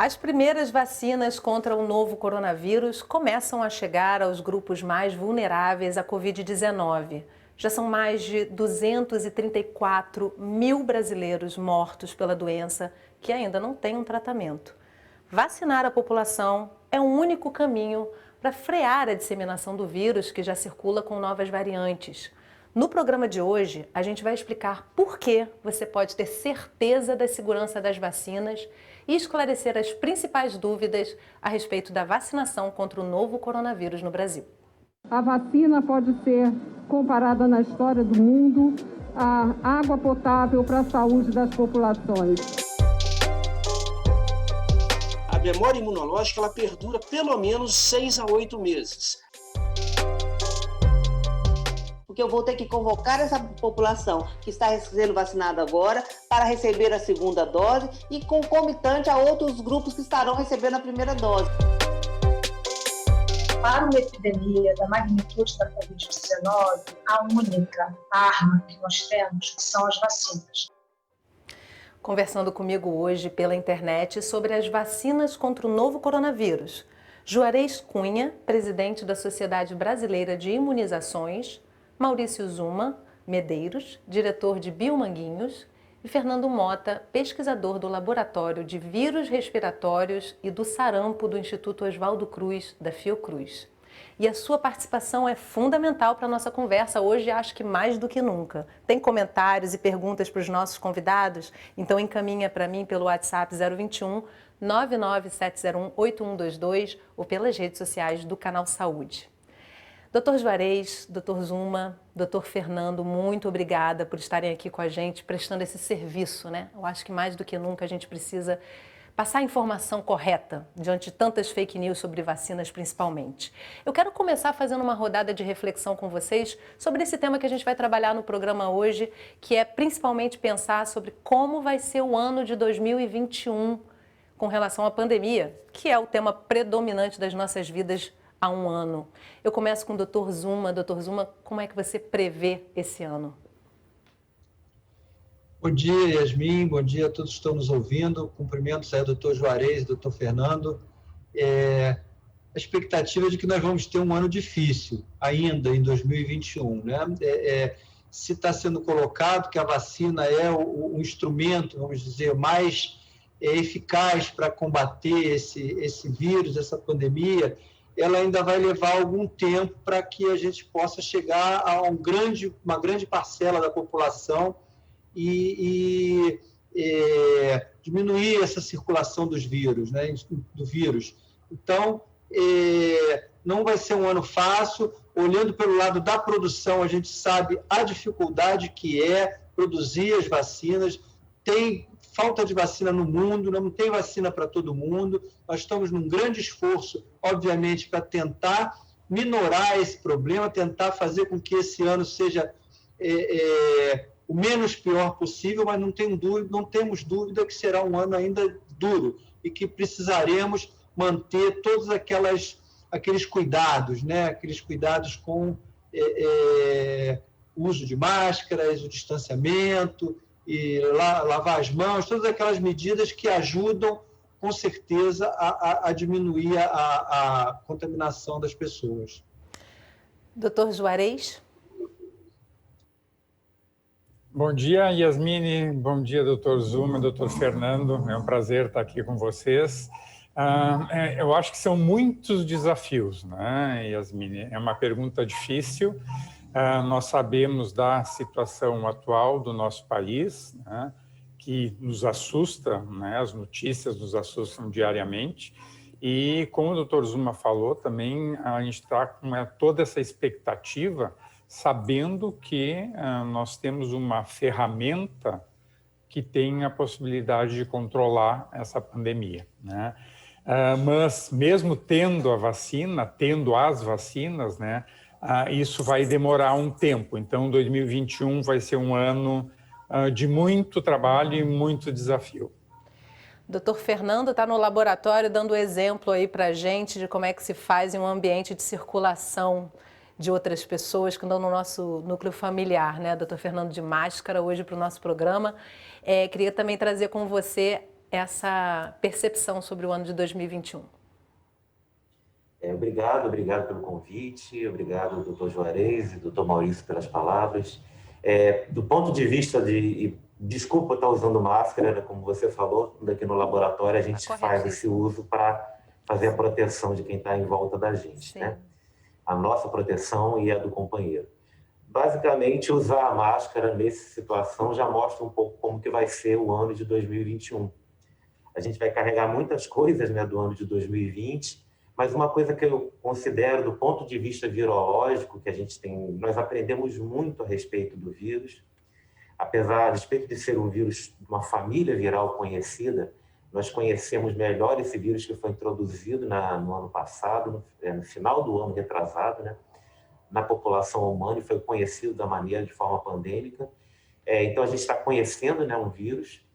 As primeiras vacinas contra o novo coronavírus começam a chegar aos grupos mais vulneráveis à Covid-19. Já são mais de 234 mil brasileiros mortos pela doença que ainda não têm um tratamento. Vacinar a população é o único caminho para frear a disseminação do vírus que já circula com novas variantes. No programa de hoje, a gente vai explicar por que você pode ter certeza da segurança das vacinas e esclarecer as principais dúvidas a respeito da vacinação contra o novo coronavírus no Brasil. A vacina pode ser comparada na história do mundo à água potável para a saúde das populações. A memória imunológica ela perdura pelo menos 6 a 8 meses. Porque eu vou ter que convocar essa população que está sendo vacinada agora para receber a segunda dose e concomitante a outros grupos que estarão recebendo a primeira dose. Para uma epidemia da magnitude da Covid-19, a única arma que nós temos são as vacinas. Conversando comigo hoje pela internet sobre as vacinas contra o novo coronavírus, Juarez Cunha, presidente da Sociedade Brasileira de Imunizações, Maurício Zuma Medeiros, diretor de Biomanguinhos, e Fernando Mota, pesquisador do Laboratório de Vírus Respiratórios e do Sarampo do Instituto Oswaldo Cruz, da Fiocruz. E a sua participação é fundamental para a nossa conversa hoje, acho que mais do que nunca. Tem comentários e perguntas para os nossos convidados? Então encaminha para mim pelo WhatsApp 021 99701 8122 ou pelas redes sociais do Canal Saúde. Dr. Juarez, Dr. Zuma, Dr. Fernando, muito obrigada por estarem aqui com a gente, prestando esse serviço, né? Eu acho que mais do que nunca a gente precisa passar a informação correta diante de tantas fake news sobre vacinas, principalmente. Eu quero começar fazendo uma rodada de reflexão com vocês sobre esse tema que a gente vai trabalhar no programa hoje, que é principalmente pensar sobre como vai ser o ano de 2021 com relação à pandemia, que é o tema predominante das nossas vidas há um ano. Eu começo com o Dr. Zuma. Dr. Zuma, como é que você prevê esse ano? Bom dia, Yasmin. Bom dia a todos que estão nos ouvindo. Cumprimentos aí ao Dr. Juarez, Dr. Fernando. A expectativa é de que nós vamos ter um ano difícil ainda em 2021, né? Se está sendo colocado que a vacina é o instrumento, vamos dizer, mais eficaz para combater esse vírus, essa pandemia, ela ainda vai levar algum tempo para que a gente possa chegar a uma grande parcela da população e diminuir essa circulação dos vírus, né, do vírus. Então, não vai ser um ano fácil. Olhando pelo lado da produção, a gente sabe a dificuldade que é produzir as vacinas. Tem falta de vacina no mundo, não tem vacina para todo mundo. Nós estamos num grande esforço, obviamente, para tentar minorar esse problema, tentar fazer com que esse ano seja o menos pior possível, mas não temos dúvida que será um ano ainda duro e que precisaremos manter todos aqueles cuidados, né? Aqueles cuidados com o uso de máscaras, o distanciamento, e lavar as mãos, todas aquelas medidas que ajudam, com certeza, a diminuir a contaminação das pessoas. Dr. Juarez? Bom dia, Yasmine. Bom dia, Dr. Zuma, Dr. Fernando. É um prazer estar aqui com vocês. Eu acho que são muitos desafios, né, Yasmine? É uma pergunta difícil. Nós sabemos da situação atual do nosso país, né, que nos assusta, né, as notícias nos assustam diariamente, e como o Dr. Zuma falou, também a gente está com toda essa expectativa, sabendo que nós temos uma ferramenta que tem a possibilidade de controlar essa pandemia, né? Mas mesmo tendo as vacinas, né, isso vai demorar um tempo. Então, 2021 vai ser um ano de muito trabalho e muito desafio. Dr. Fernando está no laboratório dando exemplo aí para a gente de como é que se faz em um ambiente de circulação de outras pessoas que estão no nosso núcleo familiar, né? Dr. Fernando de máscara hoje para o nosso programa. Queria também trazer com você essa percepção sobre o ano de 2021? Obrigado pelo convite, obrigado, doutor Juarez e doutor Maurício, pelas palavras. Do ponto de vista desculpa estar usando máscara, né, como você falou, daqui no laboratório a gente faz esse uso para fazer a proteção de quem está em volta da gente, né? A nossa proteção e a do companheiro. Basicamente, usar a máscara nessa situação já mostra um pouco como que vai ser o ano de 2021. A gente vai carregar muitas coisas, né, do ano de 2020, mas uma coisa que eu considero do ponto de vista virológico, que nós aprendemos muito a respeito do vírus, a respeito de ser um vírus de uma família viral conhecida, nós conhecemos melhor esse vírus que foi introduzido no ano passado, no final do ano retrasado, né, na população humana, e foi conhecido da maneira de forma pandêmica. Então a gente está conhecendo, né, um vírus,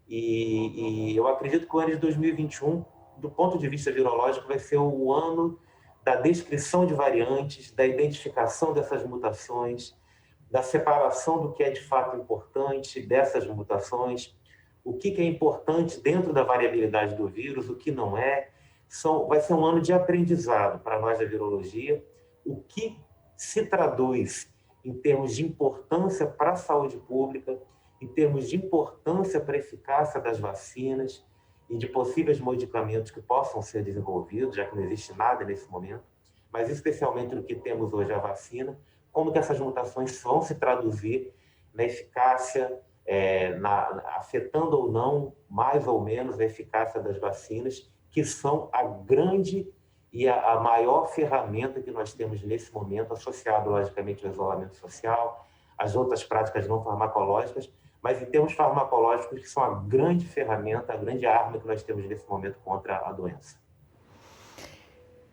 e eu acredito que o ano de 2021, do ponto de vista virológico, vai ser o ano da descrição de variantes, da identificação dessas mutações, da separação do que é de fato importante dessas mutações, o que é importante dentro da variabilidade do vírus, o que não é. Vai ser um ano de aprendizado para nós da virologia, o que se traduz em termos de importância para a saúde pública, em termos de importância para a eficácia das vacinas e de possíveis medicamentos que possam ser desenvolvidos, já que não existe nada nesse momento, mas especialmente no que temos hoje, a vacina, como que essas mutações vão se traduzir na eficácia, afetando ou não, mais ou menos, a eficácia das vacinas, que são a grande e a maior ferramenta que nós temos nesse momento, associado, logicamente, ao isolamento social, às outras práticas não farmacológicas, mas em termos farmacológicos, que são a grande ferramenta, a grande arma que nós temos nesse momento contra a doença.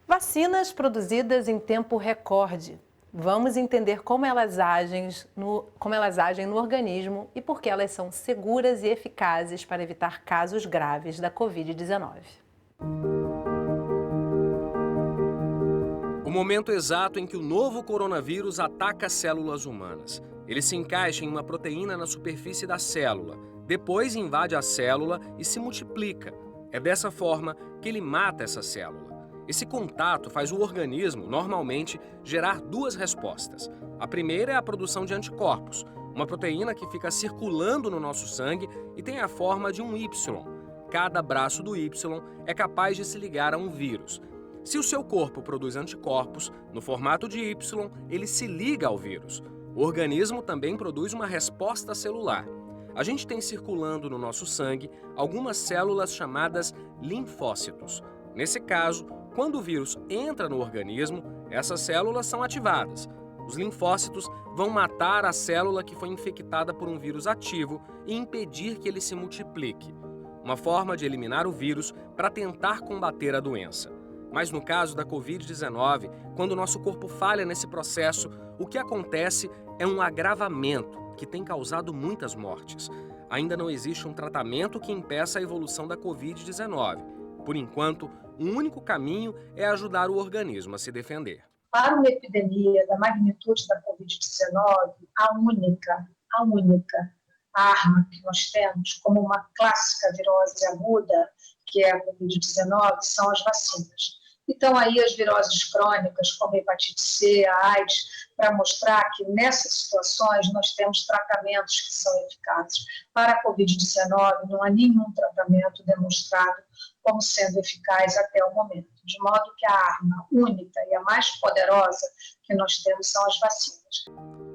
Vacinas produzidas em tempo recorde. Vamos entender como elas agem no organismo e por que elas são seguras e eficazes para evitar casos graves da Covid-19. O momento exato em que o novo coronavírus ataca células humanas. Ele se encaixa em uma proteína na superfície da célula, depois invade a célula e se multiplica. É dessa forma que ele mata essa célula. Esse contato faz o organismo, normalmente, gerar duas respostas. A primeira é a produção de anticorpos, uma proteína que fica circulando no nosso sangue e tem a forma de um Y. Cada braço do Y é capaz de se ligar a um vírus. Se o seu corpo produz anticorpos, no formato de Y, ele se liga ao vírus. O organismo também produz uma resposta celular. A gente tem circulando no nosso sangue algumas células chamadas linfócitos. Nesse caso, quando o vírus entra no organismo, essas células são ativadas. Os linfócitos vão matar a célula que foi infectada por um vírus ativo e impedir que ele se multiplique. Uma forma de eliminar o vírus para tentar combater a doença. Mas no caso da Covid-19, quando o nosso corpo falha nesse processo, o que acontece é um agravamento que tem causado muitas mortes. Ainda não existe um tratamento que impeça a evolução da Covid-19. Por enquanto, o único caminho é ajudar o organismo a se defender. Para uma epidemia da magnitude da Covid-19, a única arma que nós temos como uma clássica virose aguda, que é a Covid-19, são as vacinas. Então, aí as viroses crônicas, como a hepatite C, a AIDS, para mostrar que nessas situações nós temos tratamentos que são eficazes. Para a Covid-19, não há nenhum tratamento demonstrado como sendo eficaz até o momento. De modo que a arma única e a mais poderosa que nós temos são as vacinas.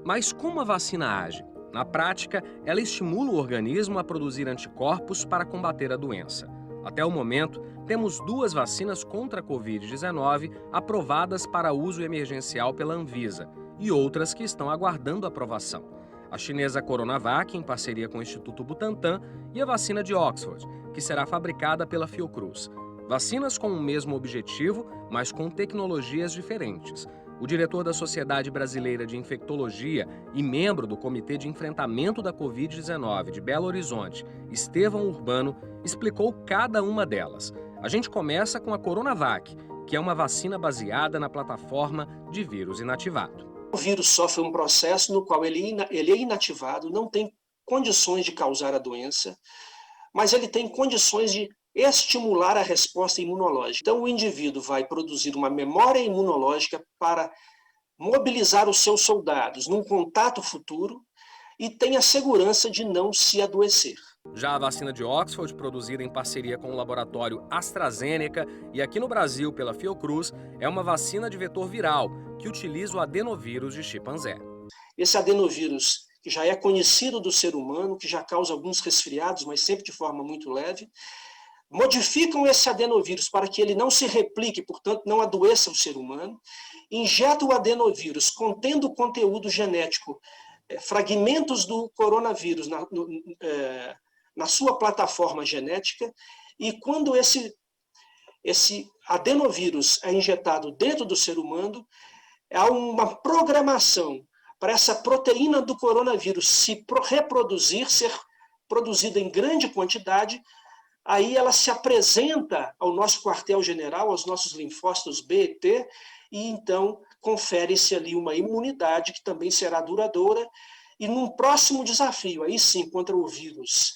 Mas como a vacina age? Na prática, ela estimula o organismo a produzir anticorpos para combater a doença. Até o momento, temos 2 vacinas contra a Covid-19 aprovadas para uso emergencial pela Anvisa e outras que estão aguardando aprovação. A chinesa Coronavac, em parceria com o Instituto Butantan, e a vacina de Oxford, que será fabricada pela Fiocruz. Vacinas com o mesmo objetivo, mas com tecnologias diferentes. O diretor da Sociedade Brasileira de Infectologia e membro do Comitê de Enfrentamento da Covid-19 de Belo Horizonte, Estevão Urbano, explicou cada uma delas. A gente começa com a Coronavac, que é uma vacina baseada na plataforma de vírus inativado. O vírus sofre um processo no qual ele é inativado, não tem condições de causar a doença. mas ele tem condições de estimular a resposta imunológica. Então, o indivíduo vai produzir uma memória imunológica para mobilizar os seus soldados num contato futuro e tem a segurança de não se adoecer. Já a vacina de Oxford, produzida em parceria com o laboratório AstraZeneca e aqui no Brasil pela Fiocruz, é uma vacina de vetor viral que utiliza o adenovírus de chimpanzé. Esse adenovírus, que já é conhecido do ser humano, que já causa alguns resfriados, mas sempre de forma muito leve, modificam esse adenovírus para que ele não se replique, portanto, não adoeça o ser humano, injeta o adenovírus contendo conteúdo genético, fragmentos do coronavírus na sua plataforma genética, e quando esse adenovírus é injetado dentro do ser humano, há uma programação para essa proteína do coronavírus se reproduzir, ser produzida em grande quantidade. Aí ela se apresenta ao nosso quartel-general, aos nossos linfócitos B e T, e então confere-se ali uma imunidade que também será duradoura. E num próximo desafio, aí sim, contra o vírus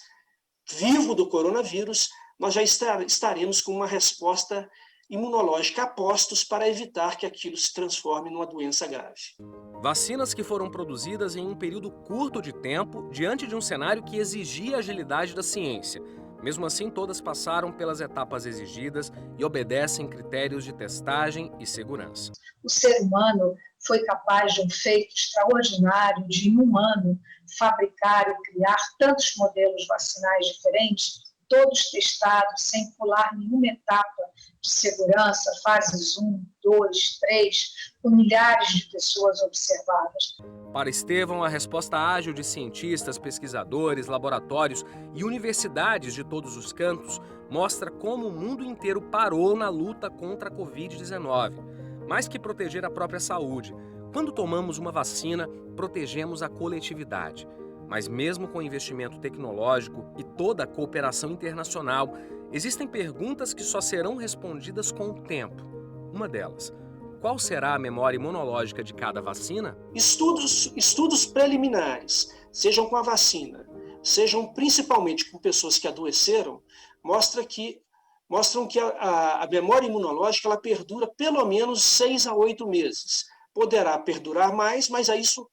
vivo do coronavírus, nós já estaremos com uma resposta imunológica a postos para evitar que aquilo se transforme numa doença grave. Vacinas que foram produzidas em um período curto de tempo, diante de um cenário que exigia a agilidade da ciência. Mesmo assim, todas passaram pelas etapas exigidas e obedecem critérios de testagem e segurança. O ser humano foi capaz de um feito extraordinário, de inumano, fabricar e criar tantos modelos vacinais diferentes, todos testados sem pular nenhuma etapa de segurança, fases 1, 2, 3, com milhares de pessoas observadas. Para Estevão, a resposta ágil de cientistas, pesquisadores, laboratórios e universidades de todos os cantos mostra como o mundo inteiro parou na luta contra a Covid-19. Mais que proteger a própria saúde, quando tomamos uma vacina, protegemos a coletividade. Mas mesmo com investimento tecnológico e toda a cooperação internacional, existem perguntas que só serão respondidas com o tempo. Uma delas: qual será a memória imunológica de cada vacina? Estudos preliminares, sejam com a vacina, sejam principalmente com pessoas que adoeceram, mostram que a memória imunológica ela perdura pelo menos 6 a 8 meses. Poderá perdurar mais, mas a isso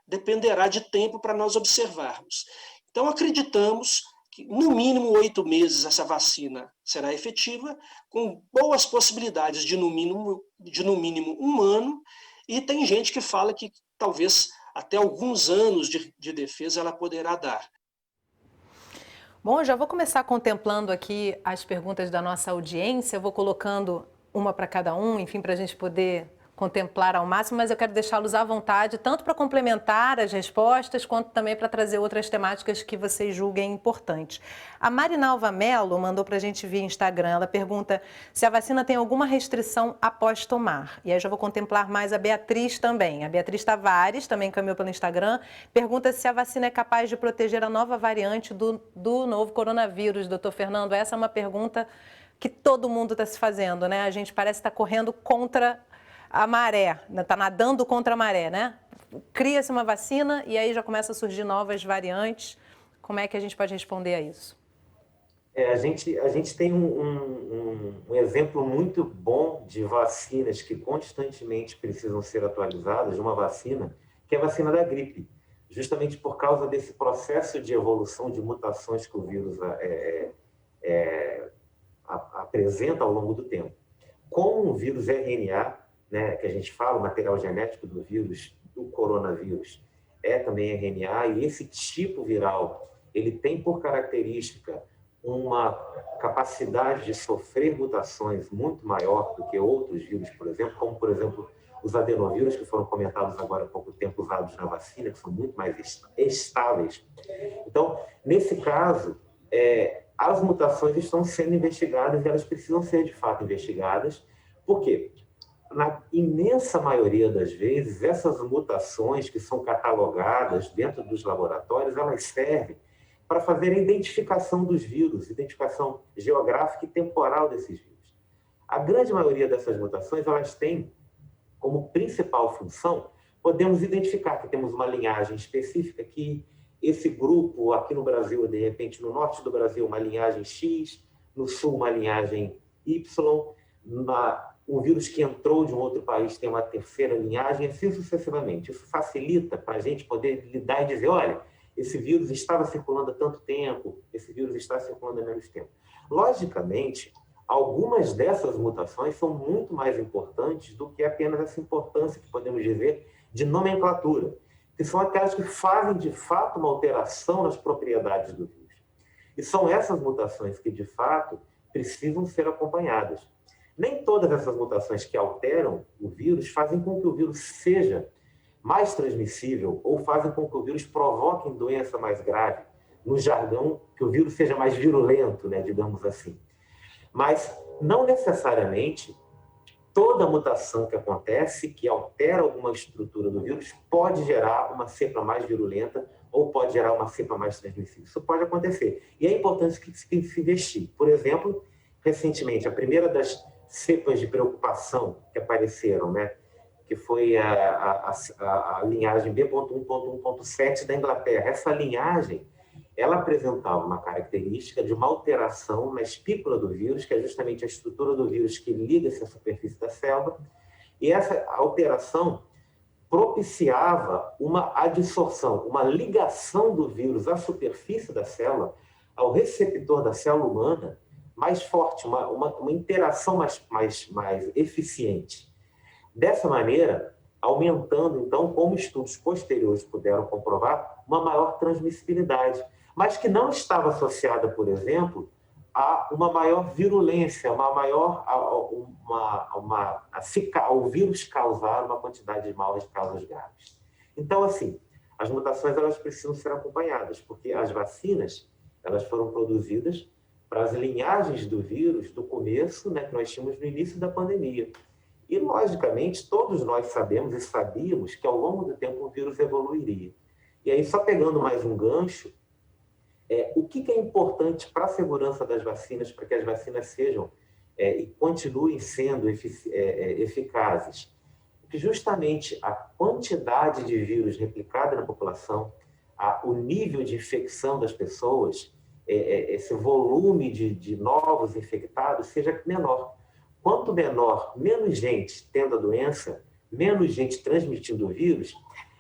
dependerá de tempo para nós observarmos. Então, acreditamos que, no mínimo, 8 meses essa vacina será efetiva, com boas possibilidades de, no mínimo, 1 ano, e tem gente que fala que talvez até alguns anos de defesa ela poderá dar. Bom, eu já vou começar contemplando aqui as perguntas da nossa audiência, eu vou colocando uma para cada um, enfim, para a gente poder contemplar ao máximo, mas eu quero deixá-los à vontade, tanto para complementar as respostas, quanto também para trazer outras temáticas que vocês julguem importantes. A Marinalva Mello mandou para a gente via Instagram, ela pergunta se a vacina tem alguma restrição após tomar. E aí eu já vou contemplar mais a Beatriz também. A Beatriz Tavares, também encaminhou pelo Instagram, pergunta se a vacina é capaz de proteger a nova variante do novo coronavírus. Doutor Fernando, essa é uma pergunta que todo mundo está se fazendo, né? A gente parece estar correndo contra a maré, está nadando contra a maré, né? Cria-se uma vacina e aí já começa a surgir novas variantes. Como é que a gente pode responder a isso? A gente tem um exemplo muito bom de vacinas que constantemente precisam ser atualizadas, uma vacina, que é a vacina da gripe, justamente por causa desse processo de evolução de mutações que o vírus apresenta ao longo do tempo. Com o vírus RNA, né, que a gente fala, o material genético do vírus, do coronavírus, é também RNA, e esse tipo viral, ele tem por característica uma capacidade de sofrer mutações muito maior do que outros vírus, por exemplo, como, por exemplo, os adenovírus, que foram comentados agora há pouco tempo, usados na vacina, que são muito mais estáveis. Então, nesse caso, as mutações estão sendo investigadas e elas precisam ser, de fato, investigadas. Por quê? Na imensa maioria das vezes, essas mutações que são catalogadas dentro dos laboratórios, elas servem para fazer a identificação dos vírus, identificação geográfica e temporal desses vírus. A grande maioria dessas mutações, elas têm como principal função, podemos identificar que temos uma linhagem específica que esse grupo, aqui no Brasil, de repente, no norte do Brasil, uma linhagem X, no sul, uma linhagem Y, um vírus que entrou de um outro país tem uma terceira linhagem, assim sucessivamente. Isso facilita para a gente poder lidar e dizer, olha, esse vírus estava circulando há tanto tempo, esse vírus está circulando há menos tempo. Logicamente, algumas dessas mutações são muito mais importantes do que apenas essa importância que podemos dizer de nomenclatura, que são aquelas que fazem, de fato, uma alteração nas propriedades do vírus. E são essas mutações que, de fato, precisam ser acompanhadas. Nem todas essas mutações que alteram o vírus fazem com que o vírus seja mais transmissível ou fazem com que o vírus provoque doença mais grave, no jargão, que o vírus seja mais virulento, né, digamos assim. Mas, não necessariamente, toda mutação que acontece, que altera alguma estrutura do vírus, pode gerar uma cepa mais virulenta ou pode gerar uma cepa mais transmissível. Isso pode acontecer. E é importante que se investir. Por exemplo, recentemente, a primeira das cepas de preocupação que apareceram, né, que foi a linhagem B.1.1.7 da Inglaterra. Essa linhagem, ela apresentava uma característica de uma alteração na espícula do vírus, que é justamente a estrutura do vírus que liga-se à superfície da célula, e essa alteração propiciava uma adsorção, uma ligação do vírus à superfície da célula, ao receptor da célula humana, mais forte, uma interação mais eficiente. Dessa maneira, aumentando, então, como estudos posteriores puderam comprovar, uma maior transmissibilidade, mas que não estava associada, por exemplo, a uma maior virulência, ao vírus causar uma quantidade de novas causas graves. Então, assim, as mutações elas precisam ser acompanhadas, porque as vacinas elas foram produzidas para as linhagens do vírus do começo, né, que nós tínhamos no início da pandemia. E, logicamente, todos nós sabemos e sabíamos que, ao longo do tempo, o vírus evoluiria. E aí, só pegando mais um gancho, o que é importante para a segurança das vacinas, para que as vacinas sejam e continuem sendo eficazes? Que justamente a quantidade de vírus replicada na população, o nível de infecção das pessoas, esse volume de novos infectados seja menor. Quanto menor, menos gente tendo a doença, menos gente transmitindo o vírus,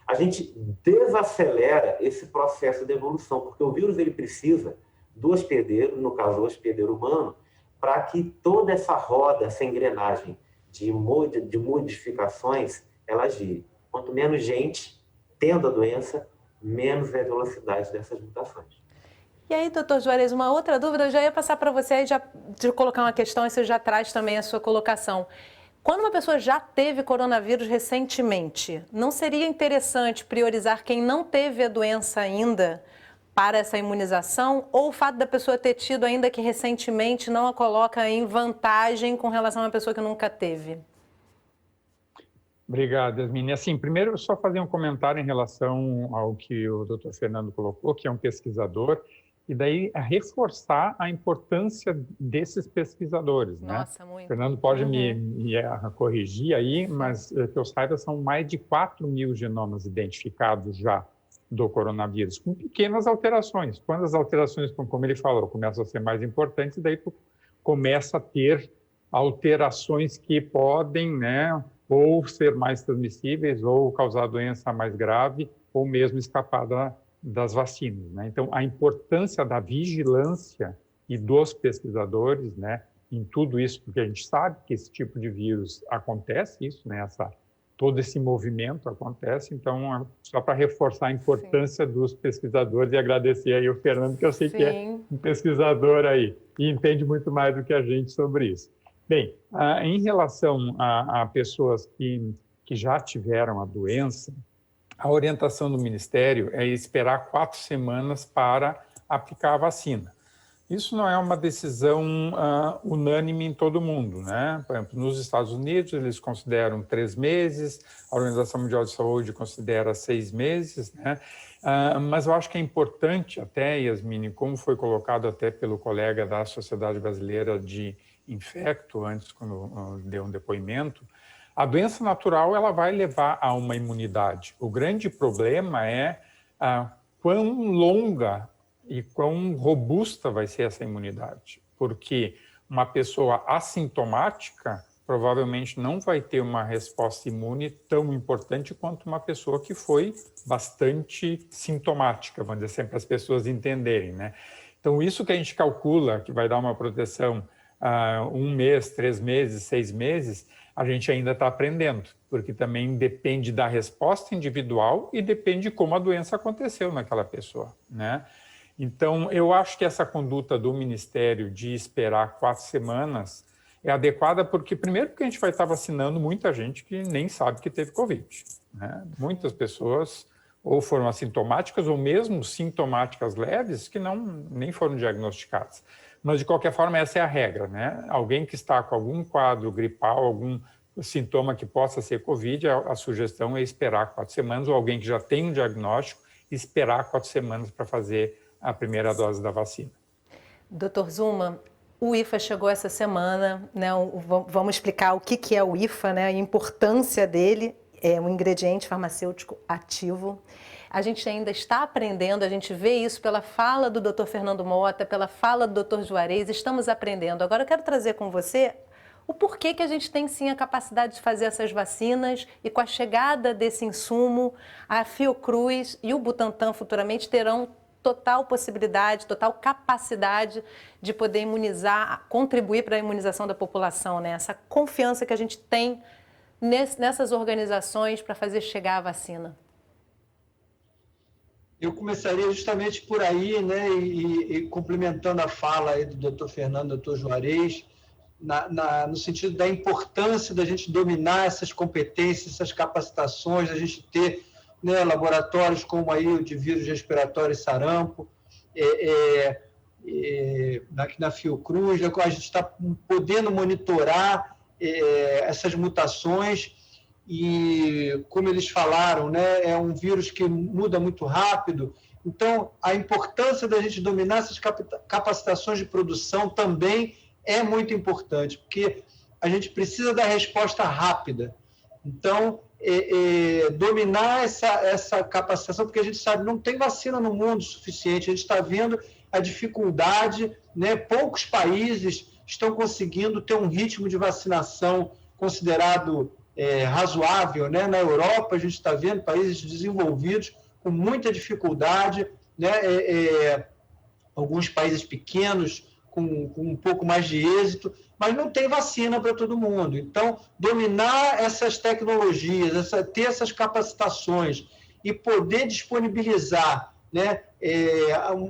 a gente desacelera esse processo de evolução, porque o vírus ele precisa do hospedeiro, no caso o hospedeiro humano, para que toda essa roda, essa engrenagem de modificações, ela gire. Quanto menos gente tendo a doença, menos é a velocidade dessas mutações. E aí, doutor Juarez, uma outra dúvida, eu já ia passar para você, aí já de colocar uma questão, e você já traz também a sua colocação. Quando uma pessoa já teve coronavírus recentemente, não seria interessante priorizar quem não teve a doença ainda para essa imunização? Ou o fato da pessoa ter tido ainda que recentemente não a coloca em vantagem com relação a uma pessoa que nunca teve? Obrigado, Yasmine. Assim, primeiro, só fazer um comentário em relação ao que o doutor Fernando colocou, que é um pesquisador, e daí reforçar a importância desses pesquisadores. Nossa, né? muito. O Fernando pode me corrigir aí, mas que eu saiba, são mais de 4.000 genomas identificados já do coronavírus, com pequenas alterações. Quando as alterações, como ele falou, começam a ser mais importantes, daí tu começa a ter alterações que podem, né, ou ser mais transmissíveis, ou causar doença mais grave, ou mesmo escapar das vacinas, né? Então, a importância da vigilância e dos pesquisadores, né, em tudo isso, porque a gente sabe que esse tipo de vírus acontece, isso, né, todo esse movimento acontece, então, só para reforçar a importância dos pesquisadores e agradecer aí o Fernando, que eu sei que é um pesquisador aí e entende muito mais do que a gente sobre isso. Bem, em relação a pessoas que já tiveram a doença, a orientação do Ministério é esperar 4 semanas para aplicar a vacina. Isso não é uma decisão unânime em todo o mundo, né? Por exemplo, nos Estados Unidos, eles consideram 3 meses, a Organização Mundial de Saúde considera 6 meses, né? Mas eu acho que é importante até, Yasmine, como foi colocado até pelo colega da Sociedade Brasileira de Infecto, antes, quando deu um depoimento, a doença natural ela vai levar a uma imunidade. O grande problema é quão longa e quão robusta vai ser essa imunidade, porque uma pessoa assintomática provavelmente não vai ter uma resposta imune tão importante quanto uma pessoa que foi bastante sintomática, vamos dizer assim, para as pessoas entenderem, né? Então, isso que a gente calcula que vai dar uma proteção 1 mês, 3 meses, 6 meses, a gente ainda está aprendendo, porque também depende da resposta individual e depende de como a doença aconteceu naquela pessoa, né? Então, eu acho que essa conduta do Ministério de esperar 4 semanas é adequada porque, primeiro, porque a gente vai estar vacinando muita gente que nem sabe que teve Covid, né? Muitas pessoas ou foram assintomáticas ou mesmo sintomáticas leves que nem foram diagnosticadas. Mas, de qualquer forma, essa é a regra, né? Alguém que está com algum quadro gripal, algum sintoma que possa ser Covid, a sugestão é esperar 4 semanas, ou alguém que já tem um diagnóstico, esperar 4 semanas para fazer a primeira dose da vacina. Dr. Zuma, o IFA chegou essa semana, né? Vamos explicar o que é o IFA, né? A importância dele, é um ingrediente farmacêutico ativo. A gente ainda está aprendendo, a gente vê isso pela fala do Dr. Fernando Mota, pela fala do Dr. Juarez, estamos aprendendo. Agora eu quero trazer com você o porquê que a gente tem sim a capacidade de fazer essas vacinas e com a chegada desse insumo, a Fiocruz e o Butantan futuramente terão total possibilidade, total capacidade de poder imunizar, contribuir para a imunização da população, né? Essa confiança que a gente tem nessas organizações para fazer chegar a vacina. Eu começaria justamente por aí, né, e complementando a fala aí do Dr. Fernando, Dr. Juarez, no sentido da importância da gente dominar essas competências, essas capacitações, a gente ter, né, laboratórios como aí o de vírus respiratório e sarampo, aqui na Fiocruz, a gente está podendo monitorar essas mutações e, como eles falaram, né, é um vírus que muda muito rápido, então a importância da gente dominar essas capacitações de produção também é muito importante, porque a gente precisa da resposta rápida. Então, dominar essa capacitação, porque a gente sabe não tem vacina no mundo suficiente, a gente está vendo a dificuldade, né? Poucos países estão conseguindo ter um ritmo de vacinação considerado razoável, né? Na Europa, a gente está vendo países desenvolvidos com muita dificuldade, né? Alguns países pequenos com um pouco mais de êxito, mas não tem vacina para todo mundo. Então, dominar essas tecnologias, ter essas capacitações e poder disponibilizar, né,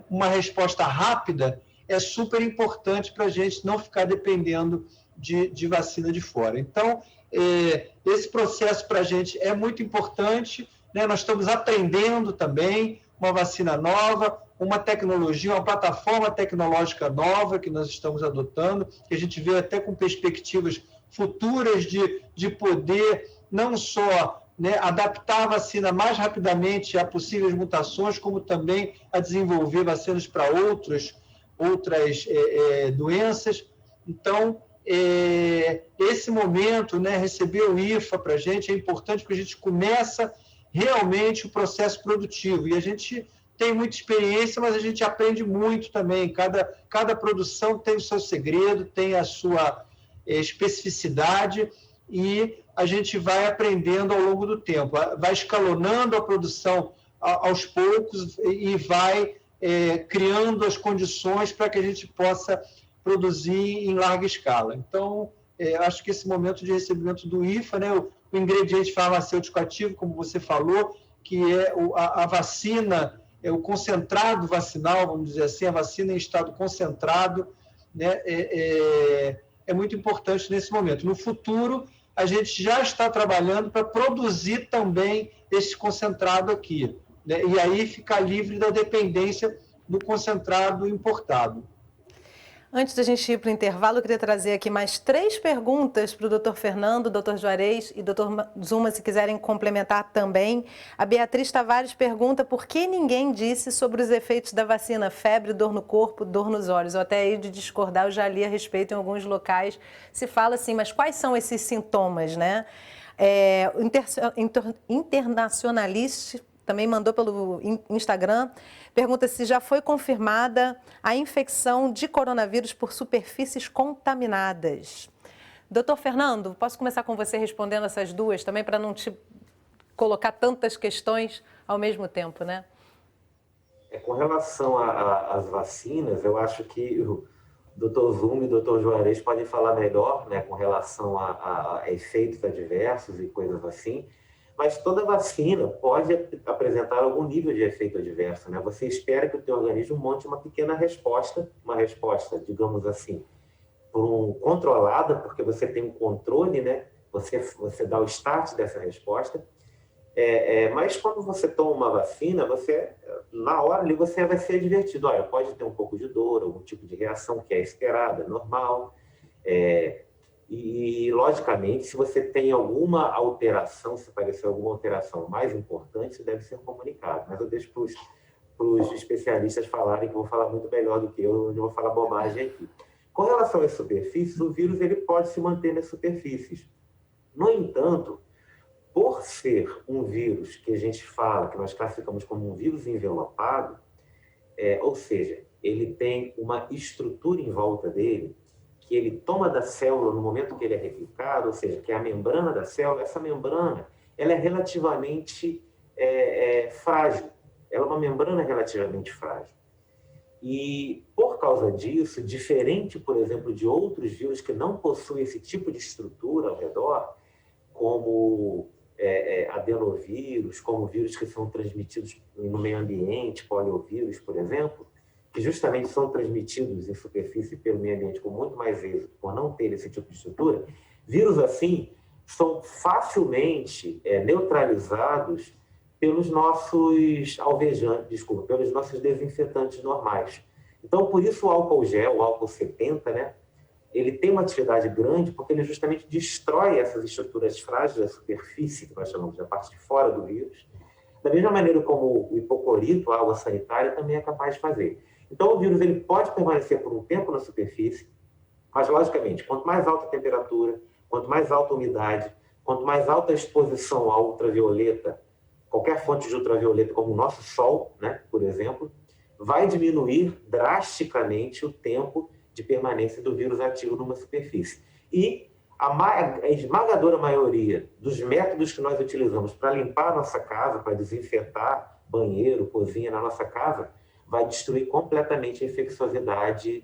uma resposta rápida é super importante para a gente não ficar dependendo de vacina de fora. Então, esse processo para a gente é muito importante, né? Nós estamos aprendendo também uma vacina nova, uma tecnologia, uma plataforma tecnológica nova que nós estamos adotando, que a gente vê até com perspectivas futuras de poder não só, né, adaptar a vacina mais rapidamente a possíveis mutações, como também a desenvolver vacinas para outras doenças. Então, esse momento, né, receber o IFA para a gente é importante porque a gente começa realmente o processo produtivo. E a gente tem muita experiência, mas a gente aprende muito também. Cada produção tem o seu segredo, tem a sua especificidade e a gente vai aprendendo ao longo do tempo. Vai escalonando a produção aos poucos e vai criando as condições para que a gente possa produzir em larga escala. Então, acho que esse momento de recebimento do IFA, né, o ingrediente farmacêutico ativo, como você falou, que é a vacina, o concentrado vacinal, vamos dizer assim, a vacina em estado concentrado, né, é muito importante nesse momento. No futuro, a gente já está trabalhando para produzir também esse concentrado aqui, né, e aí ficar livre da dependência do concentrado importado. Antes da gente ir para o intervalo, eu queria trazer aqui mais 3 perguntas para o Dr. Fernando, Dr. Juarez e Dr. Zuma, se quiserem complementar também. A Beatriz Tavares pergunta por que ninguém disse sobre os efeitos da vacina, febre, dor no corpo, dor nos olhos. Eu até aí de discordar, eu já li a respeito em alguns locais. Se fala assim, mas quais são esses sintomas, né? Internacionalista também mandou pelo Instagram, pergunta se já foi confirmada a infecção de coronavírus por superfícies contaminadas. Doutor Fernando, posso começar com você respondendo essas duas também, para não te colocar tantas questões ao mesmo tempo, né? Com relação às vacinas, eu acho que o Dr. Zuma e o Dr. Juarez podem falar melhor, né, com relação a efeitos adversos e coisas assim, mas toda vacina pode apresentar algum nível de efeito adverso, né? Você espera que o teu organismo monte uma pequena resposta, digamos assim, controlada, porque você tem um controle, né? Você dá o start dessa resposta. Mas quando você toma uma vacina, na hora ali você vai ser advertido. Olha, pode ter um pouco de dor, algum tipo de reação que é esperada, normal. E, logicamente, se você tem alguma alteração, se aparecer alguma alteração mais importante, isso deve ser comunicado. Mas eu deixo para os especialistas falarem, que eu vou falar muito melhor do que eu não vou falar bobagem aqui. Com relação às superfícies, o vírus ele pode se manter nas superfícies. No entanto, por ser um vírus que a gente fala, que nós classificamos como um vírus envelopado, ou seja, ele tem uma estrutura em volta dele, que ele toma da célula no momento que ele é replicado, ou seja, que é a membrana da célula, essa membrana ela é relativamente frágil. Ela é uma membrana relativamente frágil. E, por causa disso, diferente, por exemplo, de outros vírus que não possuem esse tipo de estrutura ao redor, como adenovírus, como vírus que são transmitidos no meio ambiente, poliovírus, por exemplo, que justamente são transmitidos em superfície pelo meio ambiente com muito mais êxito, por não ter esse tipo de estrutura, vírus assim são facilmente neutralizados pelos nossos alvejantes, pelos nossos desinfetantes normais. Então, por isso o álcool gel, o álcool 70, né, ele tem uma atividade grande porque ele justamente destrói essas estruturas frágeis da superfície, que nós chamamos da parte de fora do vírus, da mesma maneira como o hipoclorito, a água sanitária, também é capaz de fazer. Então, o vírus ele pode permanecer por um tempo na superfície, mas, logicamente, quanto mais alta a temperatura, quanto mais alta a umidade, quanto mais alta a exposição à ultravioleta, qualquer fonte de ultravioleta, como o nosso Sol, né, por exemplo, vai diminuir drasticamente o tempo de permanência do vírus ativo numa superfície. E a esmagadora maioria dos métodos que nós utilizamos para limpar a nossa casa, para desinfetar banheiro, cozinha na nossa casa, vai destruir completamente a infecciosidade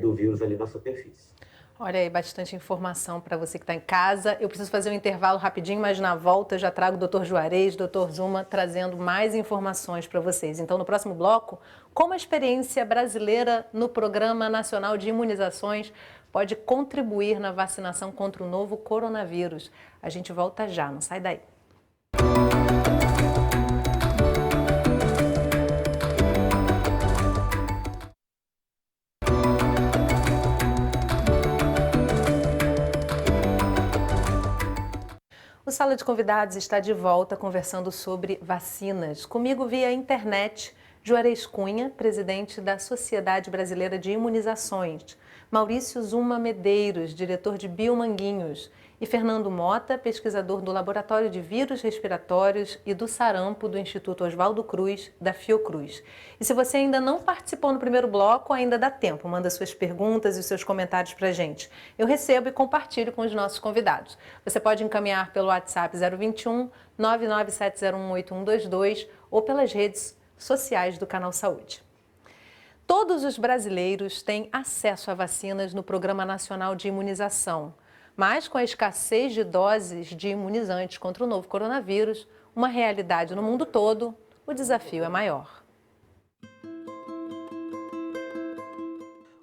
do vírus ali na superfície. Olha aí, bastante informação para você que está em casa. Eu preciso fazer um intervalo rapidinho, mas na volta eu já trago o Dr. Juarez, Dr. Zuma, trazendo mais informações para vocês. Então, no próximo bloco, como a experiência brasileira no Programa Nacional de Imunizações pode contribuir na vacinação contra o novo coronavírus. A gente volta já, não sai daí. O Sala de Convidados está de volta conversando sobre vacinas. Comigo via internet, Juarez Cunha, presidente da Sociedade Brasileira de Imunizações, Maurício Zuma Medeiros, diretor de Biomanguinhos, e Fernando Mota, pesquisador do Laboratório de Vírus Respiratórios e do Sarampo do Instituto Oswaldo Cruz, da Fiocruz. E se você ainda não participou no primeiro bloco, ainda dá tempo. Manda suas perguntas e seus comentários para a gente. Eu recebo e compartilho com os nossos convidados. Você pode encaminhar pelo WhatsApp 021 997018122 ou pelas redes sociais do Canal Saúde. Todos os brasileiros têm acesso a vacinas no Programa Nacional de Imunização. Mas com a escassez de doses de imunizantes contra o novo coronavírus, uma realidade no mundo todo, o desafio é maior.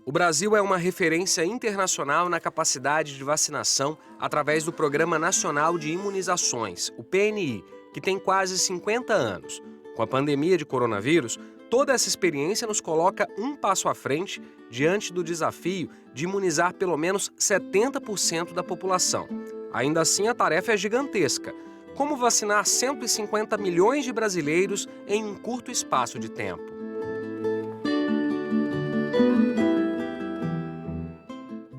O Brasil é uma referência internacional na capacidade de vacinação através do Programa Nacional de Imunizações, o PNI, que tem quase 50 anos. Com a pandemia de coronavírus, toda essa experiência nos coloca um passo à frente diante do desafio de imunizar pelo menos 70% da população. Ainda assim, a tarefa é gigantesca. Como vacinar 150 milhões de brasileiros em um curto espaço de tempo?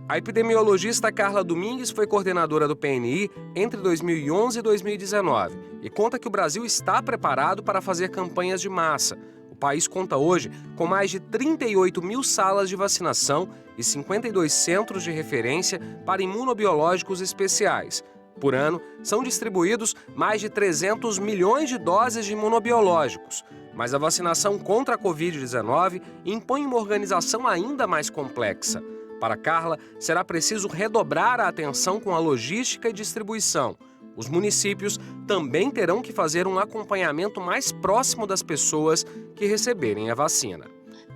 A A epidemiologista Carla Domingues foi coordenadora do PNI entre 2011 e 2019 e conta que o Brasil está preparado para fazer campanhas de massa. O país conta hoje com mais de 38 mil salas de vacinação e 52 centros de referência para imunobiológicos especiais. Por ano, são distribuídos mais de 300 milhões de doses de imunobiológicos. Mas a vacinação contra a Covid-19 impõe uma organização ainda mais complexa. Para Carla, será preciso redobrar a atenção com a logística e distribuição. Os municípios também terão que fazer um acompanhamento mais próximo das pessoas que receberem a vacina.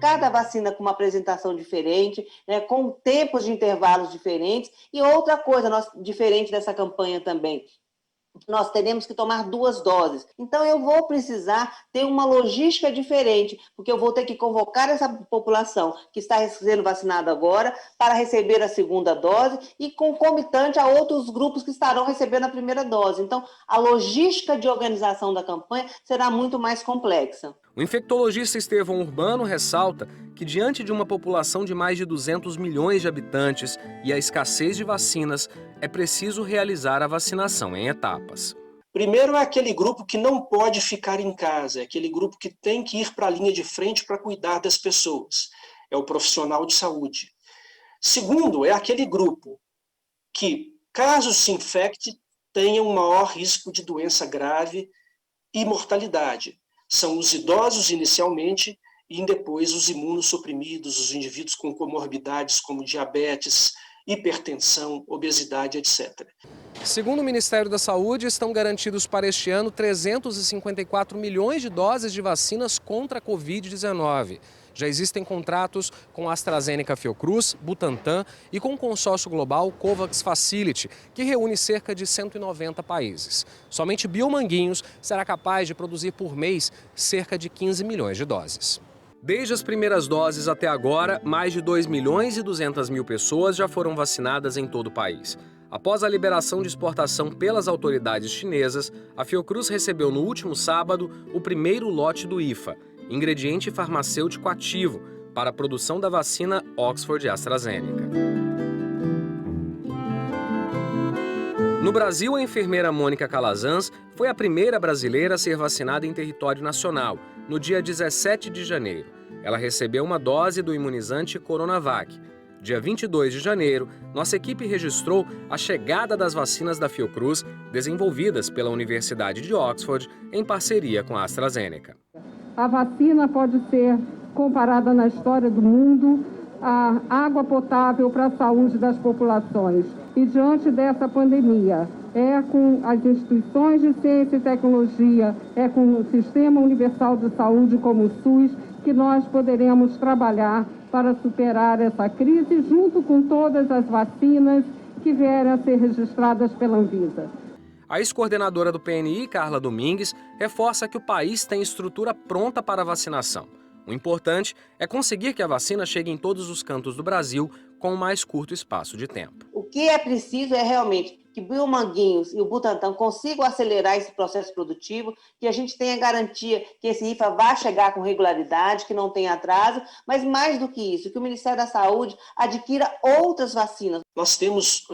Cada vacina com uma apresentação diferente, né, com tempos de intervalos diferentes. E outra coisa diferente dessa campanha também, nós teremos que tomar 2 doses. Então, eu vou precisar ter uma logística diferente, porque eu vou ter que convocar essa população que está sendo vacinada agora para receber a segunda dose e concomitante a outros grupos que estarão recebendo a primeira dose. Então, a logística de organização da campanha será muito mais complexa. O infectologista Estevão Urbano ressalta que, diante de uma população de mais de 200 milhões de habitantes e a escassez de vacinas, é preciso realizar a vacinação em etapas. Primeiro é aquele grupo que não pode ficar em casa, é aquele grupo que tem que ir para a linha de frente para cuidar das pessoas, é o profissional de saúde. Segundo, é aquele grupo que, caso se infecte, tenha um maior risco de doença grave e mortalidade. São os idosos inicialmente e depois os imunossuprimidos, os indivíduos com comorbidades como diabetes, hipertensão, obesidade, etc. Segundo o Ministério da Saúde, estão garantidos para este ano 354 milhões de doses de vacinas contra a Covid-19. Já existem contratos com a AstraZeneca Fiocruz, Butantan e com o consórcio global COVAX Facility, que reúne cerca de 190 países. Somente Biomanguinhos será capaz de produzir por mês cerca de 15 milhões de doses. Desde as primeiras doses até agora, mais de 2 milhões e 200 mil pessoas já foram vacinadas em todo o país. Após a liberação de exportação pelas autoridades chinesas, a Fiocruz recebeu no último sábado o primeiro lote do IFA, ingrediente farmacêutico ativo, para a produção da vacina Oxford AstraZeneca. No Brasil, a enfermeira Mônica Calazans foi a primeira brasileira a ser vacinada em território nacional, no dia 17 de janeiro. Ela recebeu uma dose do imunizante Coronavac. Dia 22 de janeiro, nossa equipe registrou a chegada das vacinas da Fiocruz, desenvolvidas pela Universidade de Oxford, em parceria com a AstraZeneca. A vacina pode ser comparada na história do mundo à água potável para a saúde das populações. E diante dessa pandemia, é com as instituições de ciência e tecnologia, é com o Sistema Universal de Saúde como o SUS, que nós poderemos trabalhar para superar essa crise, junto com todas as vacinas que vierem a ser registradas pela Anvisa. A ex-coordenadora do PNI, Carla Domingues, reforça que o país tem estrutura pronta para a vacinação. O importante é conseguir que a vacina chegue em todos os cantos do Brasil com o mais curto espaço de tempo. O que é preciso é realmente que Biomanguinhos e o Butantan consigam acelerar esse processo produtivo, que a gente tenha garantia que esse IFA vai chegar com regularidade, que não tenha atraso, mas mais do que isso, que o Ministério da Saúde adquira outras vacinas. Nós temos,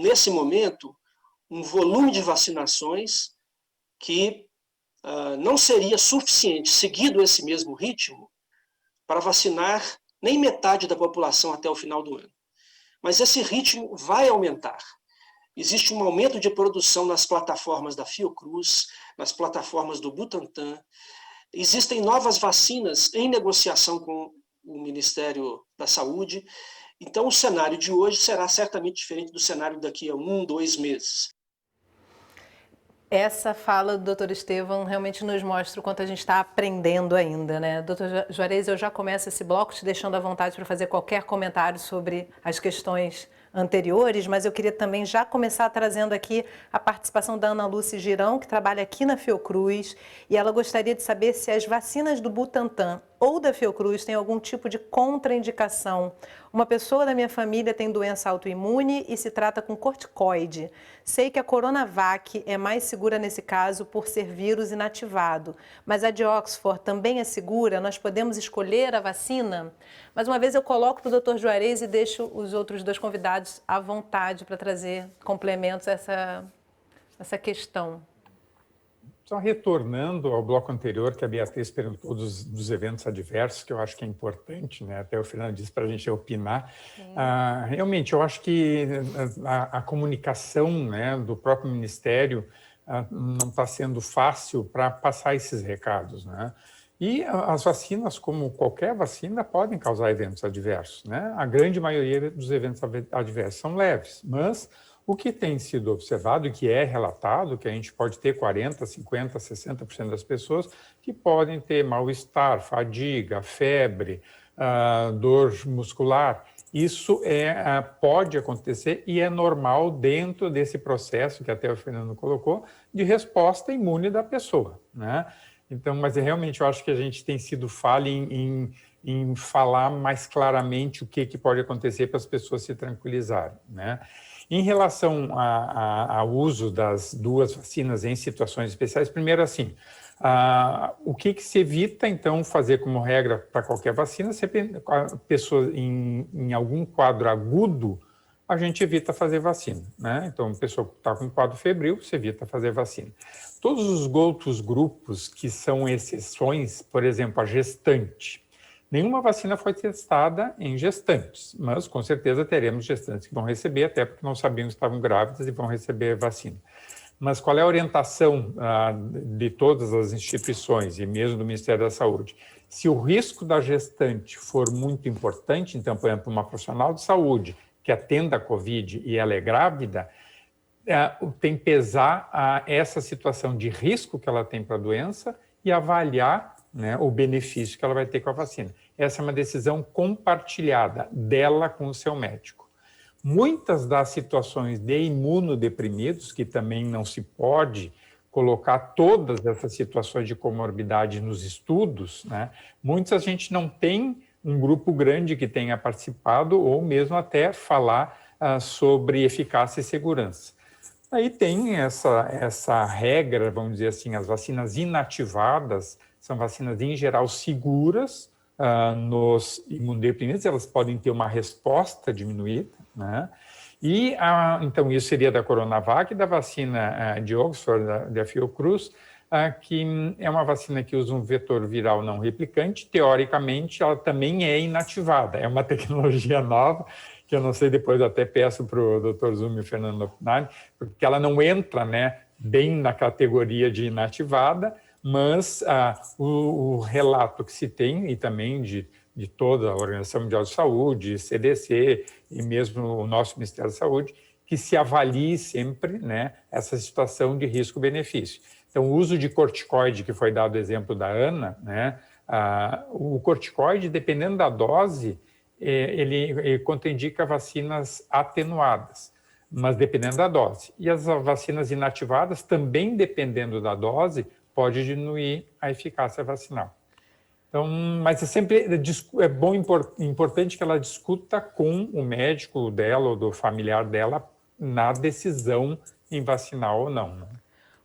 nesse momento, um volume de vacinações que não seria suficiente, seguido esse mesmo ritmo, para vacinar nem metade da população até o final do ano. Mas esse ritmo vai aumentar. Existe um aumento de produção nas plataformas da Fiocruz, nas plataformas do Butantan. Existem novas vacinas em negociação com o Ministério da Saúde. Então, o cenário de hoje será certamente diferente do cenário daqui a 1, 2 meses. Essa fala do Dr. Estevão realmente nos mostra o quanto a gente está aprendendo ainda, né? Dr. Juarez, eu já começo esse bloco te deixando à vontade para fazer qualquer comentário sobre as questões anteriores, mas eu queria também já começar trazendo aqui a participação da Ana Lúcia Girão, que trabalha aqui na Fiocruz, e ela gostaria de saber se as vacinas do Butantan ou da Fiocruz tem algum tipo de contraindicação. Uma pessoa da minha família tem doença autoimune e se trata com corticoide. Sei que a Coronavac é mais segura nesse caso por ser vírus inativado, mas a de Oxford também é segura? Nós podemos escolher a vacina? Mais uma vez eu coloco para o Dr. Juarez e deixo os outros dois convidados à vontade para trazer complementos a essa questão. Só retornando ao bloco anterior, que a Beatriz perguntou dos eventos adversos, que eu acho que é importante, né? Até o Fernando disse para a gente opinar. Realmente, eu acho que a comunicação, né, do próprio Ministério não está sendo fácil para passar esses recados, né? E as vacinas, como qualquer vacina, podem causar eventos adversos, né? A grande maioria dos eventos adversos são leves, mas o que tem sido observado e que é relatado, que a gente pode ter 40%, 50%, 60% das pessoas que podem ter mal-estar, fadiga, febre, dor muscular. Isso pode acontecer e é normal dentro desse processo, que até o Fernando colocou, de resposta imune da pessoa, né? Então, mas realmente eu acho que a gente tem sido falho em falar mais claramente o que pode acontecer para as pessoas se tranquilizarem, né? Em relação ao uso das duas vacinas em situações especiais, primeiro assim, o que se evita, então, fazer como regra para qualquer vacina, se a pessoa em algum quadro agudo, a gente evita fazer vacina, né? Então, a pessoa que está com quadro febril, se evita fazer vacina. Todos os outros grupos que são exceções, por exemplo, a gestante, nenhuma vacina foi testada em gestantes, mas com certeza teremos gestantes que vão receber, até porque não sabíamos que estavam grávidas e vão receber vacina. Mas qual é a orientação de todas as instituições e mesmo do Ministério da Saúde? Se o risco da gestante for muito importante, então, por exemplo, uma profissional de saúde que atenda a Covid e ela é grávida, tem que pesar essa situação de risco que ela tem para a doença e avaliar, né, o benefício que ela vai ter com a vacina. Essa é uma decisão compartilhada dela com o seu médico. Muitas das situações de imunodeprimidos, que também não se pode colocar todas essas situações de comorbidade nos estudos, né, muitas a gente não tem um grupo grande que tenha participado ou mesmo até falar sobre eficácia e segurança. Aí tem essa regra, vamos dizer assim, as vacinas inativadas são vacinas em geral seguras nos imunodeprimidos, elas podem ter uma resposta diminuída, né? E então isso seria da Coronavac, da vacina de Oxford, da Fiocruz, que é uma vacina que usa um vetor viral não replicante. Teoricamente, ela também é inativada. É uma tecnologia nova, que eu não sei, depois até peço para o Dr. Zuma e o Fernando opinarem, porque ela não entra, né, bem na categoria de inativada, mas o relato que se tem, e também de toda a Organização Mundial de Saúde, CDC e mesmo o nosso Ministério da Saúde, que se avalie sempre, né, essa situação de risco-benefício. Então, o uso de corticoide, que foi dado o exemplo da Ana, né, o corticoide, dependendo da dose, ele contraindica vacinas atenuadas, mas dependendo da dose. E as vacinas inativadas, também dependendo da dose, pode diminuir a eficácia vacinal. Então, mas é bom, importante que ela discuta com o médico dela ou do familiar dela na decisão em vacinar ou não, né?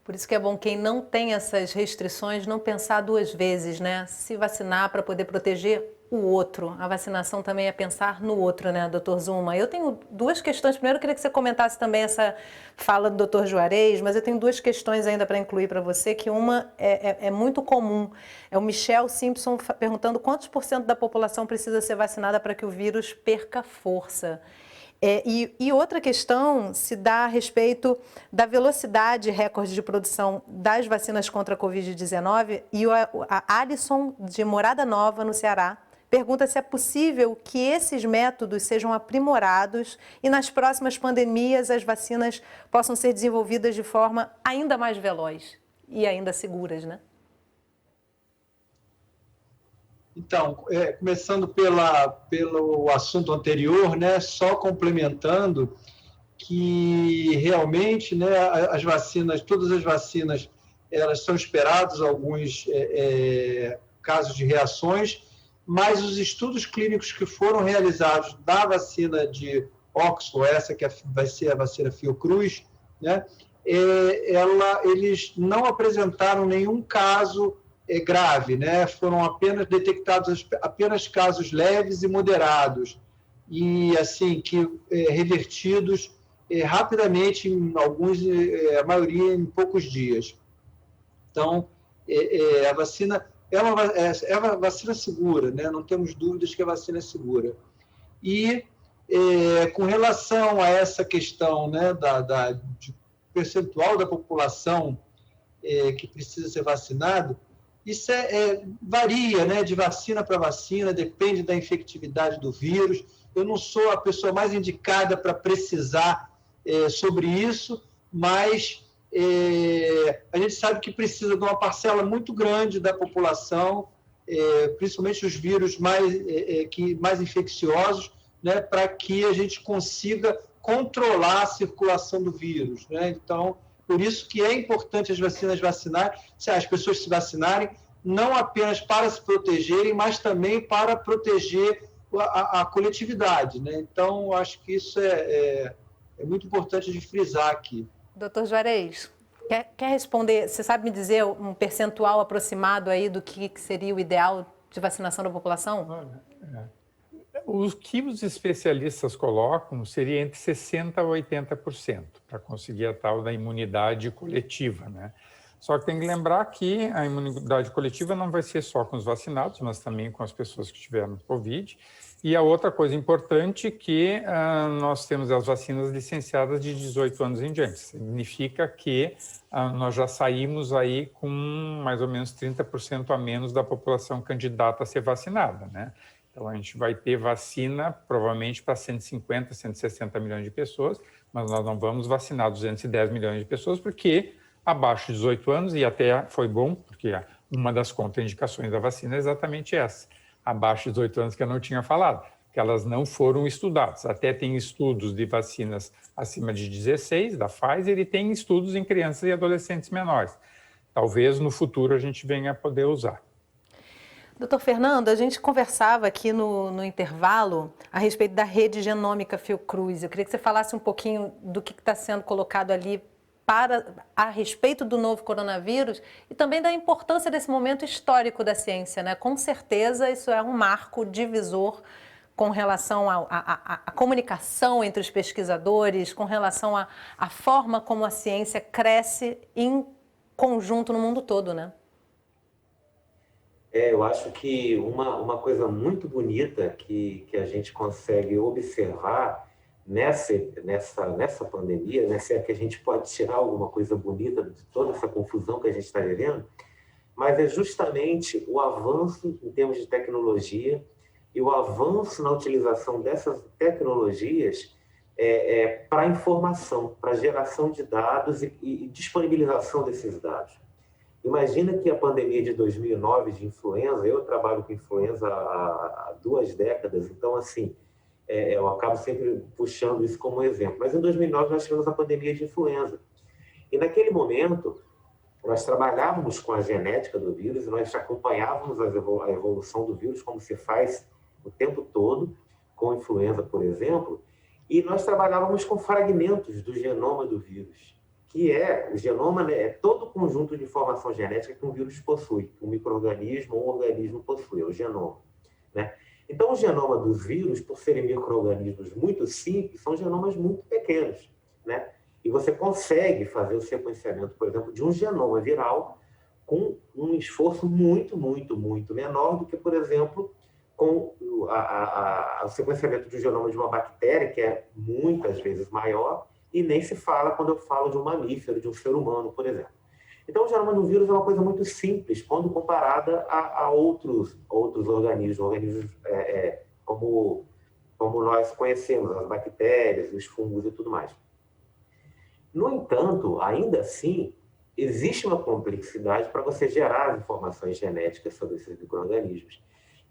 Por isso que é bom quem não tem essas restrições não pensar duas vezes, né? Se vacinar para poder proteger o outro. A vacinação também é pensar no outro, né, doutor Zuma? Eu tenho duas questões. Primeiro, eu queria que você comentasse também essa fala do doutor Juarez, mas eu tenho duas questões ainda para incluir para você, que uma é muito comum. É o Michel Simpson perguntando quantos % da população precisa ser vacinada para que o vírus perca força. E outra questão se dá a respeito da velocidade recorde de produção das vacinas contra a Covid-19, e a Alisson, de Morada Nova, no Ceará, pergunta se é possível que esses métodos sejam aprimorados e nas próximas pandemias as vacinas possam ser desenvolvidas de forma ainda mais veloz e ainda seguras, né? Então, começando pelo assunto anterior, né, só complementando que realmente, né, as vacinas, todas as vacinas, elas são esperadas alguns casos de reações, mas os estudos clínicos que foram realizados da vacina de Oxford, essa que vai ser a vacina Fiocruz, né, eles não apresentaram nenhum caso grave, né? Foram apenas detectados apenas casos leves e moderados, e assim que revertidos rapidamente, em alguns, a maioria em poucos dias. Então, a vacina é uma vacina segura, né? Não temos dúvidas que a vacina é segura. E com relação a essa questão, né, de percentual da população que precisa ser vacinado, isso varia, né, de vacina para vacina, depende da infectividade do vírus. Eu não sou a pessoa mais indicada para precisar sobre isso, mas a gente sabe que precisa de uma parcela muito grande da população, principalmente os vírus mais infecciosos, né, para que a gente consiga controlar a circulação do vírus, né? Então, por isso que é importante as pessoas se vacinarem, não apenas para se protegerem, mas também para proteger a coletividade, né? Então, acho que isso é muito importante de frisar aqui. Doutor Juarez, quer responder? Você sabe me dizer um percentual aproximado aí do que seria o ideal de vacinação da população? O que os especialistas colocam seria entre 60% a 80% para conseguir a tal da imunidade coletiva, né? Só que tem que lembrar que a imunidade coletiva não vai ser só com os vacinados, mas também com as pessoas que tiveram Covid. E a outra coisa importante é que nós temos as vacinas licenciadas de 18 anos em diante. Significa que nós já saímos aí com mais ou menos 30% a menos da população candidata a ser vacinada, né? Então, a gente vai ter vacina, provavelmente, para 150, 160 milhões de pessoas, mas nós não vamos vacinar 210 milhões de pessoas, porque abaixo de 18 anos, e até foi bom, porque uma das contraindicações da vacina é exatamente essa, abaixo de 18 anos que eu não tinha falado, que elas não foram estudadas. Até tem estudos de vacinas acima de 16, da Pfizer, e tem estudos em crianças e adolescentes menores. Talvez, no futuro, a gente venha a poder usar. Doutor Fernando, a gente conversava aqui no intervalo a respeito da rede genômica Fiocruz. Eu queria que você falasse um pouquinho do que está sendo colocado ali a respeito do novo coronavírus e também da importância desse momento histórico da ciência, né? Com certeza isso é um marco divisor com relação à comunicação entre os pesquisadores, com relação à forma como a ciência cresce em conjunto no mundo todo, né? Eu acho que uma coisa muito bonita que a gente consegue observar nessa pandemia, né, se é que a gente pode tirar alguma coisa bonita de toda essa confusão que a gente está vivendo, mas é justamente o avanço em termos de tecnologia e o avanço na utilização dessas tecnologias para informação, para geração de dados e disponibilização desses dados. Imagina que a pandemia de 2009 de influenza, eu trabalho com influenza há 2 décadas, então, assim, eu acabo sempre puxando isso como exemplo. Mas em 2009 nós tivemos a pandemia de influenza. E naquele momento, nós trabalhávamos com a genética do vírus e nós acompanhávamos a evolução do vírus, como se faz o tempo todo, com influenza, por exemplo, e nós trabalhávamos com fragmentos do genoma do vírus. Que o genoma, né, é todo o conjunto de informação genética que um vírus possui, que um micro-organismo ou um organismo possui, é o genoma, né? Então, o genoma dos vírus, por serem micro-organismos muito simples, são genomas muito pequenos, né? E você consegue fazer o sequenciamento, por exemplo, de um genoma viral com um esforço muito, muito, muito menor do que, por exemplo, com o sequenciamento de um genoma de uma bactéria, que é muitas vezes maior, e nem se fala quando eu falo de um mamífero, de um ser humano, por exemplo. Então, o genoma do vírus é uma coisa muito simples quando comparada a outros organismos como nós conhecemos, as bactérias, os fungos e tudo mais. No entanto, ainda assim, existe uma complexidade para você gerar informações genéticas sobre esses micro-organismos.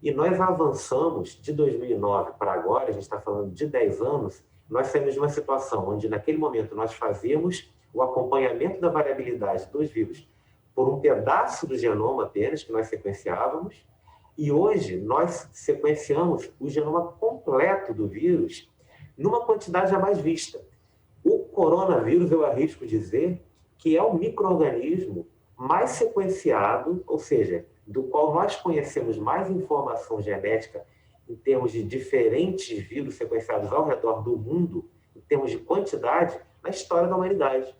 E nós avançamos de 2009 para agora, a gente está falando de 10 anos, nós saímos de uma situação onde, naquele momento, nós fazíamos o acompanhamento da variabilidade dos vírus por um pedaço do genoma apenas, que nós sequenciávamos, E hoje nós sequenciamos o genoma completo do vírus numa quantidade jamais vista. O coronavírus, eu arrisco dizer, que é o micro-organismo mais sequenciado, ou seja, do qual nós conhecemos mais informação genética em termos de diferentes vírus sequenciados ao redor do mundo, em termos de quantidade, na história da humanidade.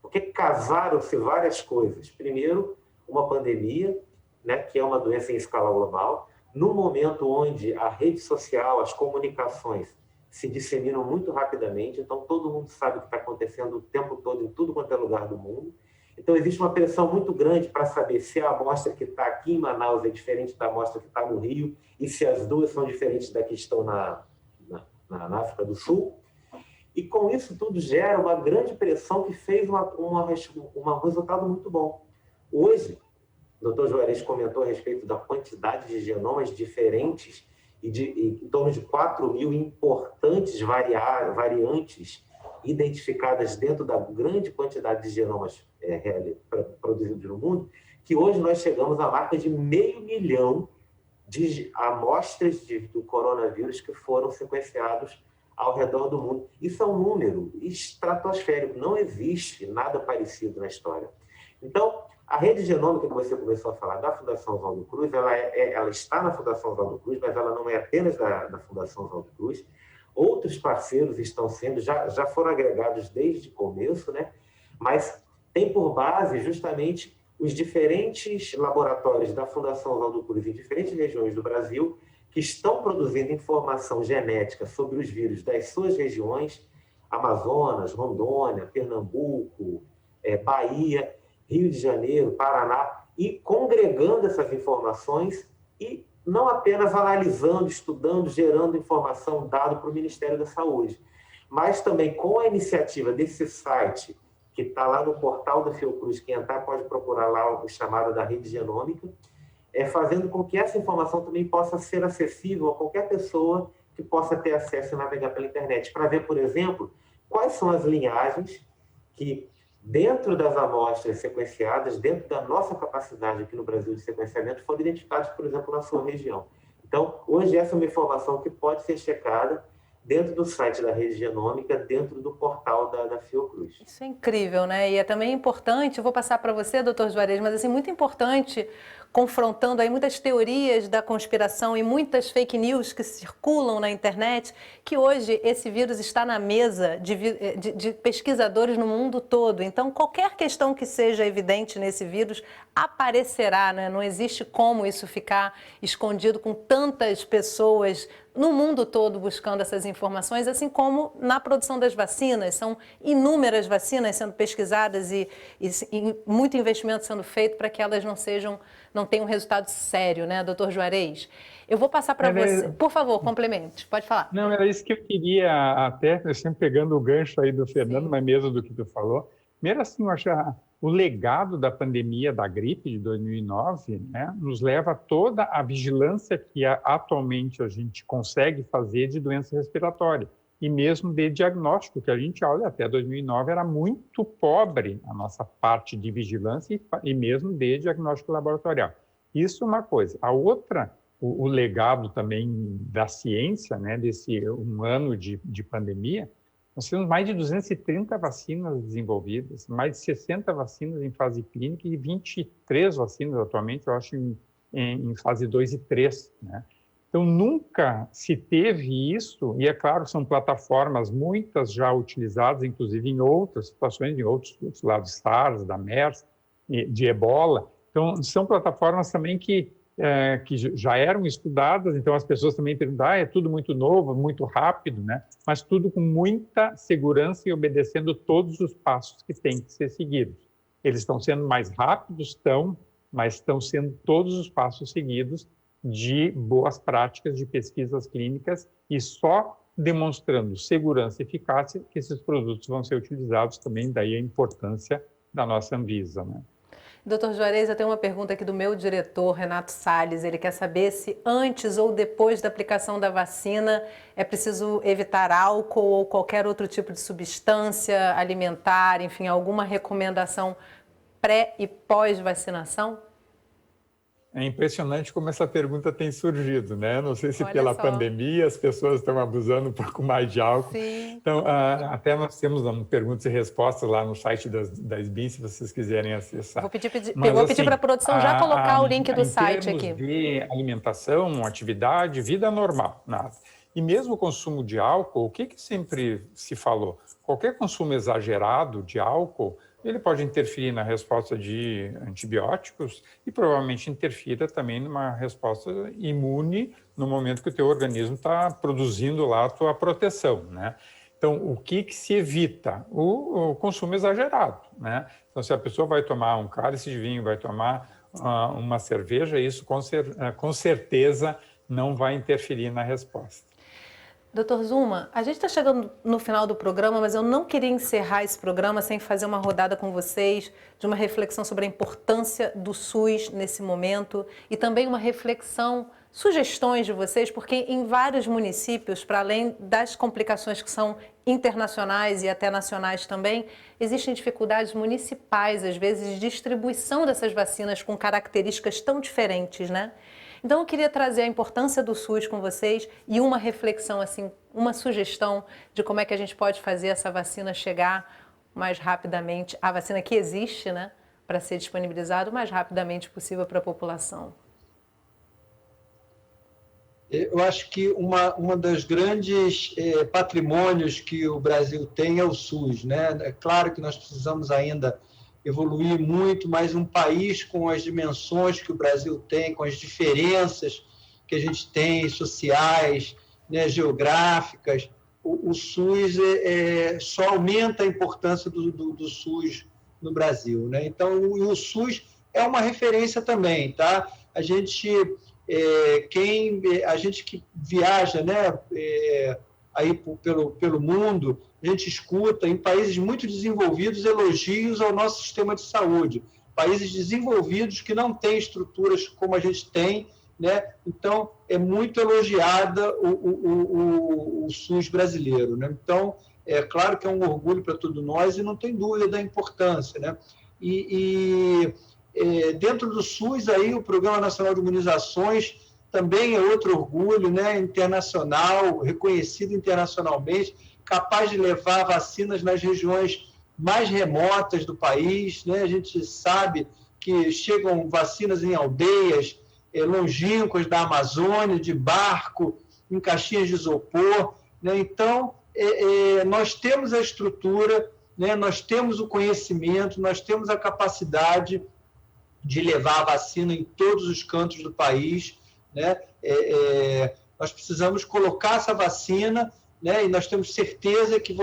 Porque casaram-se várias coisas. Primeiro, uma pandemia, né, que é uma doença em escala global, no momento onde a rede social, as comunicações se disseminam muito rapidamente, então todo mundo sabe o que está acontecendo o tempo todo em tudo quanto é lugar do mundo. Então existe uma pressão muito grande para saber se a amostra que está aqui em Manaus é diferente da amostra que está no Rio e se as duas são diferentes da que estão na África do Sul. E com isso tudo gera uma grande pressão que fez um resultado muito bom. Hoje, o Dr. Juarez comentou a respeito da quantidade de genomas diferentes e em torno de 4.000 importantes variantes identificadas dentro da grande quantidade de genomas produzidos no mundo, que hoje nós chegamos à marca de 500 mil de amostras do coronavírus que foram sequenciados ao redor do mundo. Isso é um número estratosférico, não existe nada parecido na história. Então, a rede genômica que você começou a falar da Fundação Oswaldo Cruz, ela está na Fundação Oswaldo Cruz, mas ela não é apenas da Fundação Oswaldo Cruz. Outros parceiros estão sendo, já foram agregados desde o começo, né? Mas tem por base justamente os diferentes laboratórios da Fundação Oswaldo Cruz em diferentes regiões do Brasil que estão produzindo informação genética sobre os vírus das suas regiões, Amazonas, Rondônia, Pernambuco, Bahia, Rio de Janeiro, Paraná, e congregando essas informações e não apenas analisando, estudando, gerando informação dada para o Ministério da Saúde, mas também com a iniciativa desse site, que está lá no portal da Fiocruz, quem entrar pode procurar lá o chamado da Rede Genômica, fazendo com que essa informação também possa ser acessível a qualquer pessoa que possa ter acesso e navegar pela internet, para ver, por exemplo, quais são as linhagens que, dentro das amostras sequenciadas, dentro da nossa capacidade aqui no Brasil de sequenciamento, foram identificadas, por exemplo, na sua região. Então, hoje essa é uma informação que pode ser checada dentro do site da Rede Genômica, dentro do portal da Fiocruz. Isso é incrível, né? E é também importante, eu vou passar para você, doutor Juarez, mas assim, muito importante, confrontando aí muitas teorias da conspiração e muitas fake news que circulam na internet, que hoje esse vírus está na mesa de pesquisadores no mundo todo. Então, qualquer questão que seja evidente nesse vírus aparecerá, né? Não existe como isso ficar escondido com tantas pessoas no mundo todo buscando essas informações, assim como na produção das vacinas. São inúmeras vacinas sendo pesquisadas e muito investimento sendo feito para que elas não tenham um resultado sério, né, doutor Juarez? Eu vou passar para você. Por favor, complemente. Pode falar. Não, era isso que eu queria até, eu sempre pegando o gancho aí do Fernando, Sim. Mas mesmo do que tu falou. Primeiro, assim, eu acho o legado da pandemia da gripe de 2009, né, nos leva a toda a vigilância que atualmente a gente consegue fazer de doença respiratória e mesmo de diagnóstico, que a gente olha até 2009 era muito pobre a nossa parte de vigilância e mesmo de diagnóstico laboratorial. Isso é uma coisa. A outra, o legado também da ciência, né, desse um ano de pandemia, nós temos mais de 230 vacinas desenvolvidas, mais de 60 vacinas em fase clínica e 23 vacinas atualmente, eu acho, em fase 2 e 3. Né? Então, nunca se teve isso, e é claro, são plataformas, muitas já utilizadas, inclusive em outras situações, em outros lados, SARS, da MERS, de Ebola. Então, são plataformas também que já eram estudadas, então as pessoas também perguntam, é tudo muito novo, muito rápido, né? Mas tudo com muita segurança e obedecendo todos os passos que têm que ser seguidos. Eles estão sendo mais rápidos, mas estão sendo todos os passos seguidos de boas práticas de pesquisas clínicas e só demonstrando segurança e eficácia que esses produtos vão ser utilizados também, daí a importância da nossa Anvisa, né? Doutor Juarez, eu tenho uma pergunta aqui do meu diretor, Renato Salles. Ele quer saber se antes ou depois da aplicação da vacina é preciso evitar álcool ou qualquer outro tipo de substância alimentar, enfim, alguma recomendação pré e pós-vacinação? É impressionante como essa pergunta tem surgido, né? Não sei se Olha pela só. pandemia as pessoas estão abusando um pouco mais de álcool. Sim. Então, até nós temos perguntas e respostas lá no site da SBIM, se vocês quiserem acessar. Vou pedir Mas, para a produção já colocar o link do site aqui. aqui. Em termos de alimentação, atividade, vida normal, nada. E mesmo o consumo de álcool, o que sempre se falou? Qualquer consumo exagerado de álcool, ele pode interferir na resposta de antibióticos e provavelmente interfira também numa resposta imune no momento que o teu organismo está produzindo lá a tua proteção, né? Então, o que se evita? O consumo exagerado, né? Então, se a pessoa vai tomar um cálice de vinho, vai tomar uma cerveja, isso com certeza não vai interferir na resposta. Doutor Zuma, a gente está chegando no final do programa, mas eu não queria encerrar esse programa sem fazer uma rodada com vocês de uma reflexão sobre a importância do SUS nesse momento e também uma reflexão, sugestões de vocês, porque em vários municípios, para além das complicações que são internacionais e até nacionais também, existem dificuldades municipais, às vezes, de distribuição dessas vacinas com características tão diferentes, né? Então, eu queria trazer a importância do SUS com vocês e uma reflexão, assim, uma sugestão de como é que a gente pode fazer essa vacina chegar mais rapidamente, a vacina que existe, né, para ser disponibilizada o mais rapidamente possível para a população. Eu acho que uma das grandes patrimônios que o Brasil tem é o SUS, né? É claro que nós precisamos ainda evoluir muito, mas um país com as dimensões que o Brasil tem, com as diferenças que a gente tem sociais, né, geográficas, o SUS só aumenta a importância do SUS no Brasil, né? Então, o SUS é uma referência também, tá? A gente que viaja, né, aí pelo mundo, a gente escuta em países muito desenvolvidos elogios ao nosso sistema de saúde. Países desenvolvidos que não têm estruturas como a gente tem, né? Então, é muito elogiada o SUS brasileiro, né? Então, é claro que é um orgulho para todos nós e não tem dúvida da importância, né? Dentro do SUS, aí, o Programa Nacional de Imunizações também é outro orgulho, né? Internacional, reconhecido internacionalmente, capaz de levar vacinas nas regiões mais remotas do país, né? A gente sabe que chegam vacinas em aldeias longínquas da Amazônia, de barco, em caixinhas de isopor, né? Então, nós temos a estrutura, né? Nós temos o conhecimento, nós temos a capacidade de levar a vacina em todos os cantos do país, né? Nós precisamos colocar essa vacina, né? E nós temos certeza que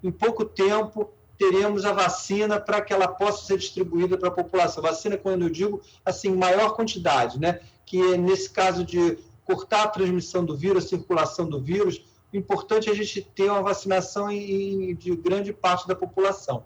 em pouco tempo, teremos a vacina para que ela possa ser distribuída para a população. Vacina, quando eu digo, assim, maior quantidade, né? Que nesse caso de cortar a transmissão do vírus, a circulação do vírus, o importante é a gente ter uma vacinação de grande parte da população.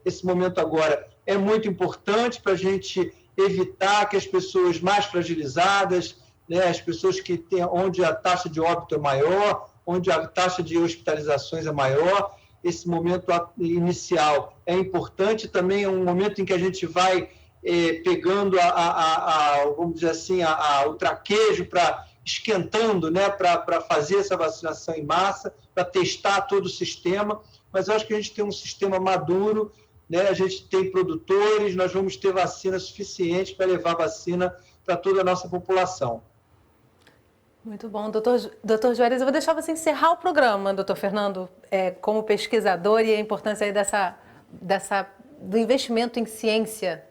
Esse momento agora é muito importante para a gente evitar que as pessoas mais fragilizadas, né, as pessoas onde a taxa de óbito é maior, onde a taxa de hospitalizações é maior, esse momento inicial é importante, também é um momento em que a gente vai pegando vamos dizer assim, o traquejo esquentando, né, para fazer essa vacinação em massa, para testar todo o sistema, mas eu acho que a gente tem um sistema maduro, né, a gente tem produtores, nós vamos ter vacina suficiente para levar vacina para toda a nossa população. Muito bom. Doutor Juarez, eu vou deixar você encerrar o programa, doutor Fernando, como pesquisador e a importância aí do investimento em ciência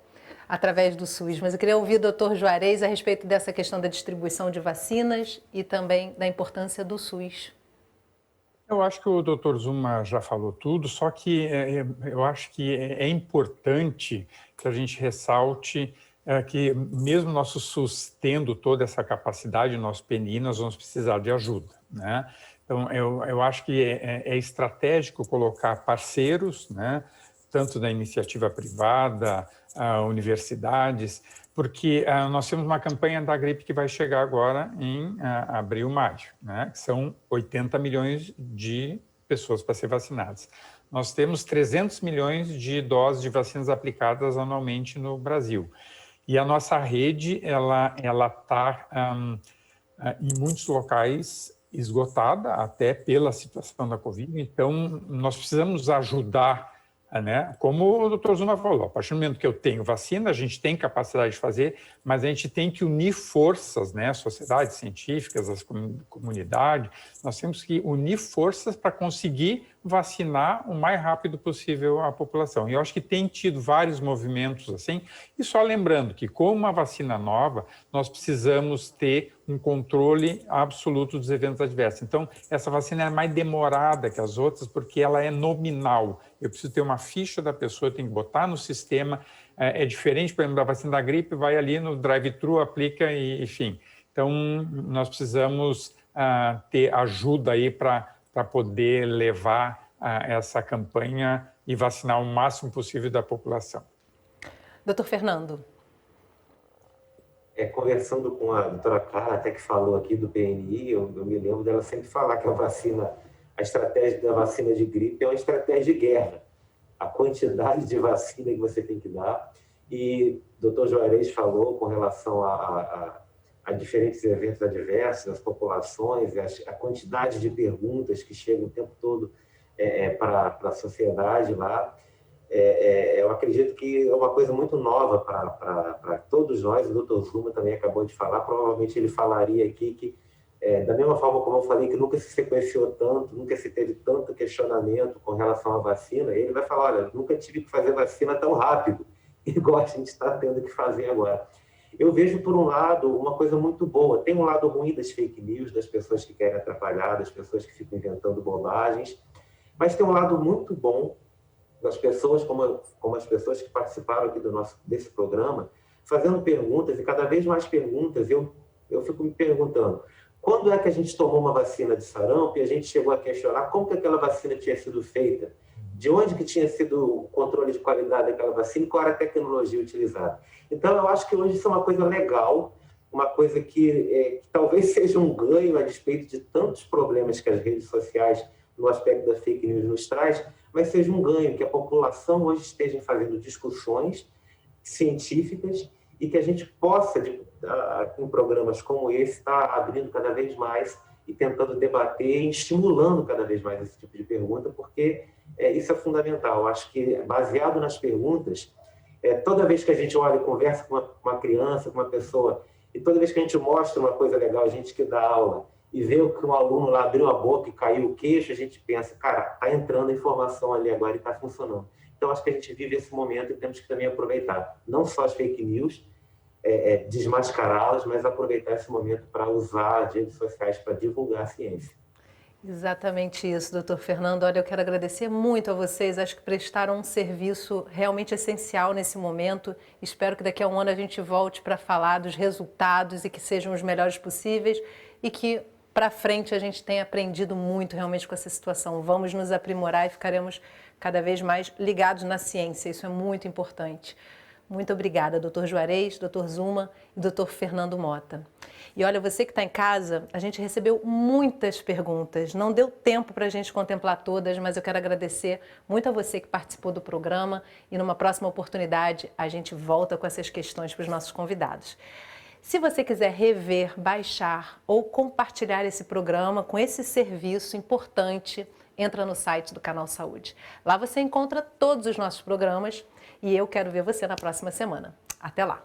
através do SUS. Mas eu queria ouvir o doutor Juarez a respeito dessa questão da distribuição de vacinas e também da importância do SUS. Eu acho que o doutor Zuma já falou tudo, só que eu acho que é importante que a gente ressalte que mesmo nosso SUS tendo toda essa capacidade, nosso PNI, nós vamos precisar de ajuda, né? Então, eu acho que é estratégico colocar parceiros, né, tanto da iniciativa privada, universidades, porque nós temos uma campanha da gripe que vai chegar agora em abril, maio, né, que são 80 milhões de pessoas para ser vacinadas. Nós temos 300 milhões de doses de vacinas aplicadas anualmente no Brasil. E a nossa rede, ela está em muitos locais esgotada, até pela situação da Covid. Então, nós precisamos ajudar, né? Como o doutor Zuma falou, a partir do momento que eu tenho vacina, a gente tem capacidade de fazer, mas a gente tem que unir forças, né? Sociedades científicas, as comunidades, nós temos que unir forças para conseguir vacinar o mais rápido possível a população. E eu acho que tem tido vários movimentos assim, e só lembrando que com uma vacina nova, nós precisamos ter um controle absoluto dos eventos adversos. Então, essa vacina é mais demorada que as outras, porque ela é nominal. Eu preciso ter uma ficha da pessoa, eu tenho que botar no sistema, é diferente, por exemplo, da vacina da gripe, vai ali no drive-thru, aplica e enfim. Então, nós precisamos ter ajuda aí para poder levar essa campanha e vacinar o máximo possível da população. Doutor Fernando. Conversando com a doutora Carla, até que falou aqui do PNI, eu me lembro dela sempre falar que a estratégia da vacina de gripe é uma estratégia de guerra. A quantidade de vacina que você tem que dar. E o doutor Juarez falou com relação a diferentes eventos adversos, as populações, a quantidade de perguntas que chegam o tempo todo para a sociedade lá. Eu acredito que é uma coisa muito nova para todos nós. O doutor Zuma também acabou de falar, provavelmente ele falaria aqui que, da mesma forma como eu falei que nunca se sequenciou tanto, nunca se teve tanto questionamento com relação à vacina, ele vai falar, olha, nunca tive que fazer vacina tão rápido, igual a gente está tendo que fazer agora. Eu vejo, por um lado, uma coisa muito boa. Tem um lado ruim das fake news, das pessoas que querem atrapalhar, das pessoas que ficam inventando bobagens, mas tem um lado muito bom das pessoas, como as pessoas que participaram aqui desse programa, fazendo perguntas, e cada vez mais perguntas. Eu fico me perguntando, quando é que a gente tomou uma vacina de sarampo e a gente chegou a questionar como que aquela vacina tinha sido feita? De onde que tinha sido o controle de qualidade daquela vacina e qual era a tecnologia utilizada? Então, eu acho que hoje isso é uma coisa legal, uma coisa que talvez seja um ganho a despeito de tantos problemas que as redes sociais, no aspecto da fake news, nos traz, mas seja um ganho, que a população hoje esteja fazendo discussões científicas e que a gente possa, em programas como esse, estar abrindo cada vez mais e tentando debater e estimulando cada vez mais esse tipo de pergunta, porque isso é fundamental. Eu acho que, baseado nas perguntas, toda vez que a gente olha e conversa com uma criança, com uma pessoa, e toda vez que a gente mostra uma coisa legal, a gente que dá aula, e vê que um aluno lá abriu a boca e caiu o queixo, a gente pensa, cara, está entrando a informação ali agora e está funcionando. Então, acho que a gente vive esse momento e temos que também aproveitar, não só as fake news, desmascará-las, mas aproveitar esse momento para usar as redes sociais para divulgar a ciência. Exatamente isso, doutor Fernando. Olha, eu quero agradecer muito a vocês, acho que prestaram um serviço realmente essencial nesse momento. Espero que daqui a um ano a gente volte para falar dos resultados e que sejam os melhores possíveis e que para frente a gente tenha aprendido muito realmente com essa situação. Vamos nos aprimorar e ficaremos cada vez mais ligados na ciência, isso é muito importante. Muito obrigada, doutor Juarez, doutor Zuma e doutor Fernando Mota. E olha, você que está em casa, a gente recebeu muitas perguntas, não deu tempo para a gente contemplar todas, mas eu quero agradecer muito a você que participou do programa e numa próxima oportunidade a gente volta com essas questões para os nossos convidados. Se você quiser rever, baixar ou compartilhar esse programa com esse serviço importante, entra no site do Canal Saúde. Lá você encontra todos os nossos programas e eu quero ver você na próxima semana. Até lá!